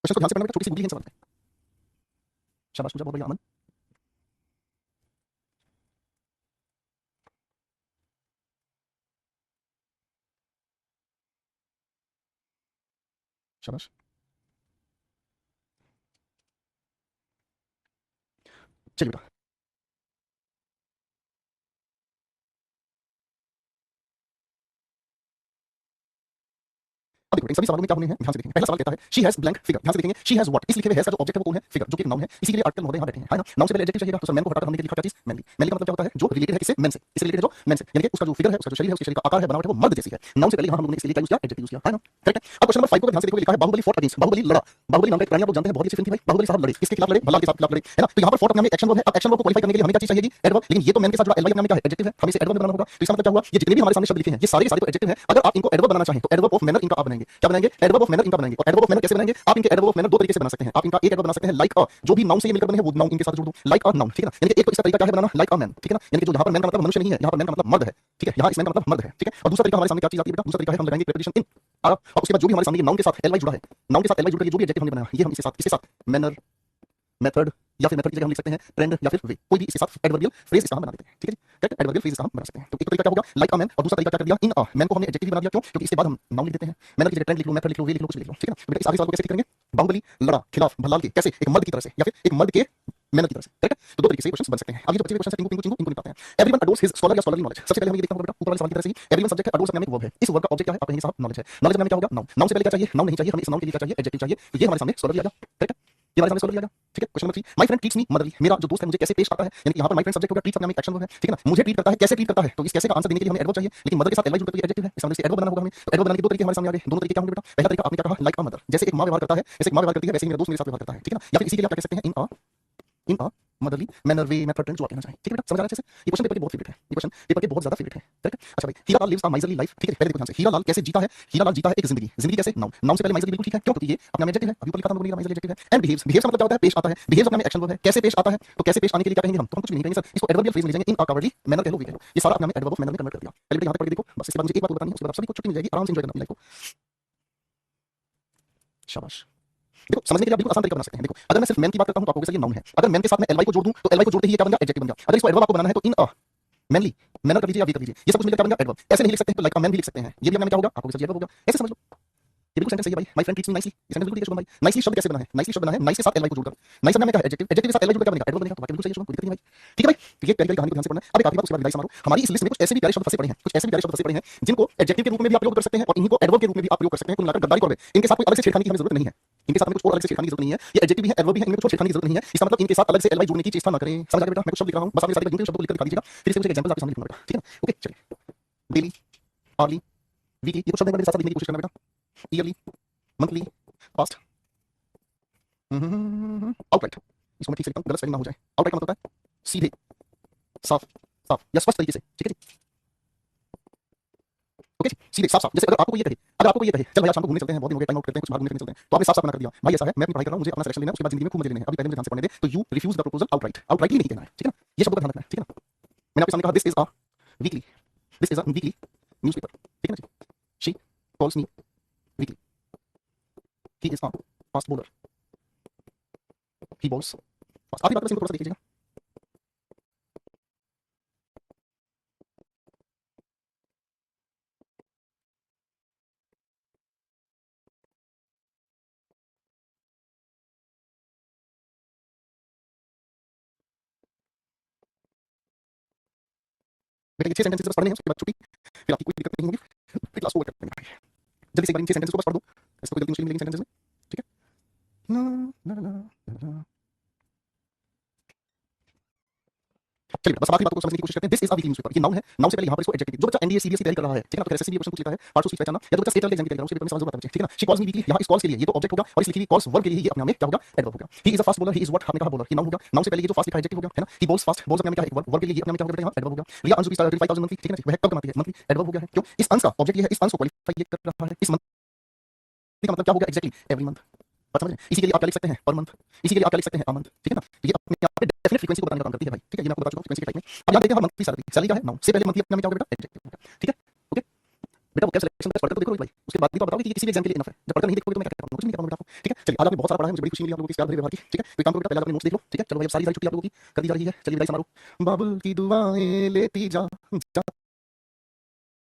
क्वेश्चन को ध्यान से पढ़ना बेटा, छोटी सी बुद्धि है इन सवाल में। शाबाश पूजा, बहुत बढ़िया अमन। शाबाश, चलिए बेटा। अब देखो इन सभी सवालों में क्या होने हैं, ध्यान से देखेंगे। पहला सवाल कहता है शी हैज ब्लैंक फिगर, ध्यान से देखेंगे शी हैज व्हाट, इस लिखे हुए हैज का जो ऑब्जेक्ट है वो कौन है, फिगर, जो कि एक नाउन है, इसी के लिए आर्टिकल महोदय यहाँ बैठे हैं, है ना। नाउन से पहले एडजेक्टिव चाहिएगा, तो सर मैन को हटाकर हमने लिखा क्या चीज, मैनली। मैनली का मतलब क्या होता है, जो रिलेटेड है किससे, मैन से, इससे रिलेटेड है जो मैन से, यानी कि उसका जो फिगर है, उसका जो शरीर है, उसके शरीर का आकार है, बनावट है, वो मर्द जैसी है। नाउन से पहले यहाँ हम लोगों ने इसके लिए क्या यूज किया, एडजेक्टिव यूज किया, है ना। करेक्ट है। अब क्वेश्चन नंबर 5 को ध्यान से देखो, लिखा है बाहुबली फॉट अगेंस्ट, बाहुबली लड़ा। बाहुबली नाम का एक प्राणी आप लोग जानते हैं, बहुत ही अच्छी फिल्म थी भाई। बाहुबली साहब लड़े, किसके खिलाफ लड़े, भल्लाल के साथ खिलाफ लड़े, है ना। तो यहाँ पर फॉट अपने में एक्शन वर्ब है। अब एक्शन वर्ब को क्वालिफाई करने के लिए हमें क्या चीज चाहिए, एडवर्ब। लेकिन ये तो मैन के साथ जुड़ा, एलवाई अपने में क्या है, एडजेक्टिव है, हमें इसे एडवर्ब बनाना होगा। तो इसका मतलब क्या हुआ, ये जितने भी हमारे सामने शब्द लिखे हैं, ये सारे के सारे तो एडजेक्टिव हैं। अगर आप इनको एडवर्ब बनाना चाहें तो एडवर्ब ऑफ मैनर इनका आप बनाएंगे, क्या बनाएंगे, एडवर्ब ऑफ मैनर इनका बनाएंगे। और एडवर्ब ऑफ मैनर कैसे बनाएंगे, आप इनके एडवर्ब ऑफ मैनर दो तरीके से बना सकते हैं। आप इनका एक एडवर्ब बना सकते हैं लाइक अ, जो भी नाउन से ये मिलकर बने हैं वो नाउन इनके साथ जोड़ दो, लाइक अ नाउन। ठीक है ना, यानी कि एक तो इसका तरीका क्या है बनाना, लाइक अ मैन। ठीक है ना, यानी कि जो यहाँ पर मैन का मतलब मनुष्य नहीं है, यहाँ पर मैन का मतलब मर्द है। ठीक है, यहाँ इस मैन का मतलब मर्द है। ठीक है, और दूसरा तरीका हमारे सामने क्या चीज आती है बेटा, दूसरा तरीका है हम लगाएंगे प्रीपोजिशन इन। और उसके बाद जो भी हमारे सामने नाउन के साथ एलवाई जुड़ा है, नाउन के साथ एलवाई जुड़ के जो भी एडजेक्टिव हमने बनाया, ये हम इसके साथ मैनर, मेथड, या फिर मेथड की जगह हम लिख सकते हैं ट्रेंड, या फिर वे, कोई भी इसके साथ एडवर्बियल फ्रेज इसका हम बना देते हैं। ठीक है जी, करेक्ट, एडवर्बियल फ्रेज इसका हम बना सकते हैं। तो एक तो तरीका क्या होगा, लाइक अ मैन, और दूसरा तरीका क्या कर दिया, इन अ मैन को हमने एडजेक्टिव बना दिया। क्यों, क्योंकि इसके बाद हम नाउन लिख देते हैं। मैनर की जगह ट्रेंड लिख लो, मेथड लिख लो, वे लिख लो, कुछ भी लिख लो। ठीक है ना। बेटा इस आगे सवाल को कैसे करेंगे, बाहुबली लड़ा खिलाफ भल्लाल के, कैसे, एक मर्द की तरह से, या फिर एक मर्द के मैनर की तरह से। करेक्ट है, तो दो तरीके से क्वेश्चन बन सकते हैं। अब ये जो बच्चे के क्वेश्चन है, टिंकू टिंकू टिंकू निपटाते हैं। एवरीवन अडोर्स हिज स्कॉलर या स्कॉलरली नॉलेज। सबसे पहले हम ये देखते हैं बेटा, ऊपर वाले सवाल की तरह से ही एवरीवन सब्जेक्ट है, अडोर्स नाम एक वर्ब है, इस वर्ब का ऑब्जेक्ट क्या है, आप कहेंगे साहब नॉलेज है। नॉलेज नाम क्या होगा, नाउन। नाउन से पहले क्या चाहिए, नाउन नहीं चाहिए, हमें इस नाउन के लिए क्या चाहिए, एडजेक्टिव चाहिए। तो ये हमारे सामने स्कॉलरली आ गया। करेक्ट है, ये हमारे सामने स्कॉलरली आ गया। ठीक है, question number 3, my friend treats me motherly, मेरा जो दोस्त है मुझे कैसे पेश आता है, यानी कि यहाँ पर माय फ्रेंड सब्जेक्ट होगा, ट्रीट्स अपने में एक एक्शन वर्ब है। ठीक है ना, मुझे ट्रीट करता है, कैसे ट्रीट करता है, तो इस कैसे का आंसर देने के लिए हमें एडवर्ब चाहिए, लेकिन मदर के साथ एलवाई जुड़कर तो ये एडजेक्टिव है, इस हमने इसे एडवर्ब बनाना होगा हमें। तो एडवर्ब बनाने के दो तरीके हमारे सामने आ गए, दोनों तरीके क्या होंगे बेटा, पहला तरीका आपने क्या कहा, लाइक अ मदर, जैसे एक मां व्यवहार करता है, जैसे एक मां व्यवहार करती है वैसे ही मेरा दोस्त मेरे साथ व्यवहार करता है। ठीक है ना, या फिर इसी के लिए आप क्या कह सकते हैं, इन अ मदरली मैनर, वे, मेथड, ट्रेंड, जो आप कहना चाहें। ठीक है बेटा, समझ आ रहा है अच्छे से। ये क्वेश्चन पेपर के बहुत फेवरेट है, ये क्वेश्चन पेपर के बहुत ज्यादा फेवरेट है। करेक्ट है। अच्छा भाई, हीरा लाल लिव्स अ माइजरली लाइफ। ठीक है, पहले देखो ध्यान से, हीरा लाल कैसे जीता है, हीरा लाल जीता है एक जिंदगी, जिंदगी कैसे, नाउन। नाउन से पहले माइजरली बिल्कुल ठीक है, क्यों, क्योंकि ये अपना में एडजेक्टिव है, अभी ऊपर लिखा था हमने माइजरली एडजेक्टिव है। एंड बिहेव्स, बिहेव्स का मतलब क्या होता है, पेश आता है, बिहेव्स अपना में एक्शन वर्ब है, कैसे पेश आता है, तो कैसे पेश आने के लिए क्या कहेंगे हम, तो हम कुछ भी नहीं कहेंगे सर, इसको एडवर्बियल फ्रेज में ले जाएंगे, इन अ कवर्डली मैनर कह लो, वी कह लो, ये सारा अपना में एडवर्ब ऑफ मैनर में कन्वर्ट कर दिया। पहले यहाँ तक पढ़ के देखो बस, इसके बाद मुझे एक बात बतानी है, उसके बाद आप सभी को छुट्टी मिल जाएगी, आराम से एंजॉय करना अपनी लाइफ को। शाबाश। देखो समझने के लिए आप बिल्कुल आसान तरीका बना सकते हैं। देखो अगर मैं सिर्फ मैन की बात करता हूं तो आपको सर ये नाउन है, अगर मैन के साथ मैं एलवाई को जोड़ दूं तो एलवाई को जोड़ते ही ये क्या बन गया, एडजेक्टिव बन गया। अगर इसको एडवर्ब आपको बनाना है तो इन अ मैनली मैनर कर लीजिए या वी कर लीजिए, ये सब कुछ मिलकर क्या बन गया, एडवर्ब। ऐसे नहीं लिख सकते हैं तो लाइक अ मैन भी लिख सकते हैं, ये भी अपने में क्या होगा, आपको सर एडवर्ब होगा। ऐसे समझ लो, ये बिल्कुल सेंटेंस सही है भाई, my friend treats me nicely, ये सेंटेंस बिल्कुल ठीक है शुभम भाई। नाइसली शब्द कैसे बना है, नाइसली शब्द बना है नाइस के साथ एलवाई को जोड़कर, नाइस में क्या है, एडजेक्टिव, एडजेक्टिव के साथ एलवाई जोड़कर क्या बनेगा, एडवर्ब बनेगा। तो बाकी बिल्कुल सही है शुभम, कोई दिक्कत नहीं भाई। ठीक है भाई, तो ये प्यारी प्यारी कहानी को ध्यान से पढ़ना है। अब एक आखिरी बात, उसके बाद विदाई समारोह। हमारी इस लिस्ट में कुछ ऐसे भी प्यारे शब्द फंसे पड़े हैं, कुछ ऐसे भी प्यारे शब्द फंसे पड़े हैं जिनको एडजेक्टिव के रूप में भी आप प्रयोग कर सकते हैं और इन्हीं को एडवर्ब के रूप में भी आप प्रयोग कर सकते हैं। कुल मिलाकर गद्दारी कौर इनके साथ कोई अलग से छेड़खानी की हमें जरूरत नहीं है, इनके साथ हमें कुछ और अलग से छेड़खानी की जरूरत नहीं है। ये एडजेक्टिव भी है, एडवर्ब भी है, इनमें कुछ और छेड़खानी की जरूरत नहीं है। इसका मतलब इनके साथ अलग से एलवाई जोड़ने की चेष्टा ना करें। समझ आ गया बेटा, मैं कुछ शब्द लिख रहा हूं, बस आप मेरे साथ एक शब्द को लिखकर दिखा दीजिएगा, फिर से कुछ एग्जांपल आपके सामने लिखूंगा बेटा। ठीक है ना, ओके चलिए। डेली, आवर्ली, वीकली, ये कुछ शब्द मेरे साथ लिखने की कोशिश करना बेटा। ईयरली, मंथली, पास्ट, आउटराइट, इसको मैं ठीक से लिखता हूं, गलत स्पेलिंग ना हो जाए। आउटराइट का मतलब होता है सीधे, साफ, साफ या स्पष्ट तरीके से। ठीक है जी, ओके जी, सीधे साफ साफ। जैसे अगर आपको ये कहे, अगर आपको ये कहे चल भाई आज शाम को घूमने चलते हैं, बहुत दिन हो गए, टाइम आउट करते हैं, कुछ बाहर घूमने चलते हैं, तो आपने साफ साफ मना कर दिया, भाई ऐसा है मैं अपनी पढ़ाई कर रहा हूं, मुझे अपना सिलेक्शन लेना है, उसके बाद जिंदगी में खूब मजे लेने हैं, अभी पहले मुझे ध्यान से पढ़ने दे। तो you refuse the proposal outright, outrightly नहीं कहना है। ठीक है ना, ये शब्द का ध्यान रखना है। ठीक है ना, मैंने आपके सामने कहा this is a weekly, this is a weekly newspaper. ठीक है ना जी, she calls me weekly, he is a fast bowler, he bowls fast. आखिरी बात बस इनको थोड़ा सा देख लीजिएगा। बेटा ये 6 सेंटेंसेस बस पढ़ने हैं, उसके बाद छुट्टी, फिर आपकी कोई दिक्कत नहीं होगी, फिर क्लास को ओवर करने में। जल्दी से एक बार इन 6 सेंटेंसेस को बस पढ़ दो, इसको कोई गलती मुश्किल नहीं मिलेगी सेंटेंसेस में, ठीक है? ना ना ना ना ना। चलिए बस आखिरी बात को समझने की कोशिश करते हैं। This is a weekly newspaper, ये नाउन है, नाउन से पहले यहाँ पर इसको एडजेक्टिव। जो बच्चा एनडीए सीबीएसई तैयारी कर रहा है, ठीक है ना, तो एसएससी क्वेश्चन पूछ लेता है, पार्ट उसकी पहचानना, या जो बच्चा स्टेट लेवल एग्जाम की तैयारी कर रहा है उसके पेपर में सवाल जरूर आता है, ठीक है ना। शी कॉल्स मी वीकली, यहाँ इस कॉल्स के लिए ये तो ऑब्जेक्ट होगा, और इस लिखी हुई कॉल्स वर्ब के लिए ये अपने आप में क्या होगा, एडवर्ब होगा। ही is a fast bowler, he is what आपने कहा बॉलर, ये नाउन होगा, नाउन से पहले ये जो फास्ट लिखा है एडजेक्टिव होगा, है ना। ही बॉल्स फास्ट, बॉल्स अपने में क्या है, वर्ब, वर्ब के लिए ये अपने में क्या होगा बेटा, यहाँ एडवर्ब होगा। रिया अंशु की सैलरी 5000 मंथली, ठीक है ना, वह कब कमाती है, मंथली, एडवर्ब हो गया है। क्यों, इस अंश का ऑब्जेक्ट ये है, इस अंश को क्वालिफाई ये कर रहा है, इस मंथली का मतलब क्या होगा एग्जैक्टली, एवरी मंथ। बात समझ रहे हैं? इसी के लिए आप क्या लिख सकते हैं, पर मंथ, इसी के लिए आप क्या लिख सकते हैं, अ मंथ, ठीक है ना। तो ये अपने यहाँ पे डेफिनेट फ्रीक्वेंसी को बताने का काम करती है भाई, ठीक है, ये मैं आपको बता चुका हूं फ्रीक्वेंसी के टाइप में। अब यहाँ देखते हैं मंथली सैलरी, सैलरी क्या है, नाउन से पहले मंथली अपने में क्या होगा बेटा, एडजेक्टिव होगा, ठीक है। ओके बेटा, वो क्या सिलेक्शन टेस्ट पढ़कर तो देखो भाई, उसके बाद भी तो बताओगे कि ये किसी भी एग्जाम के लिए इनफ है। जब पढ़कर नहीं देखोगे तो मैं क्या कहता हूँ, कुछ नहीं कहता हूँ बेटा आपको, ठीक है। चलिए आज आपने बहुत सारा पढ़ा है, मुझे बड़ी खुशी मिली आप लोगों की इस प्यार भरे व्यवहार की, ठीक है। तो एक काम करो बेटा, पहले आप अपने नोट्स देख लो, ठीक है। चलो भाई अब सारी सारी छुट्टी आप लोगों की कर दी जा रही है, चलिए विदाई समारोह। बाबुल की दुआएं लेती जा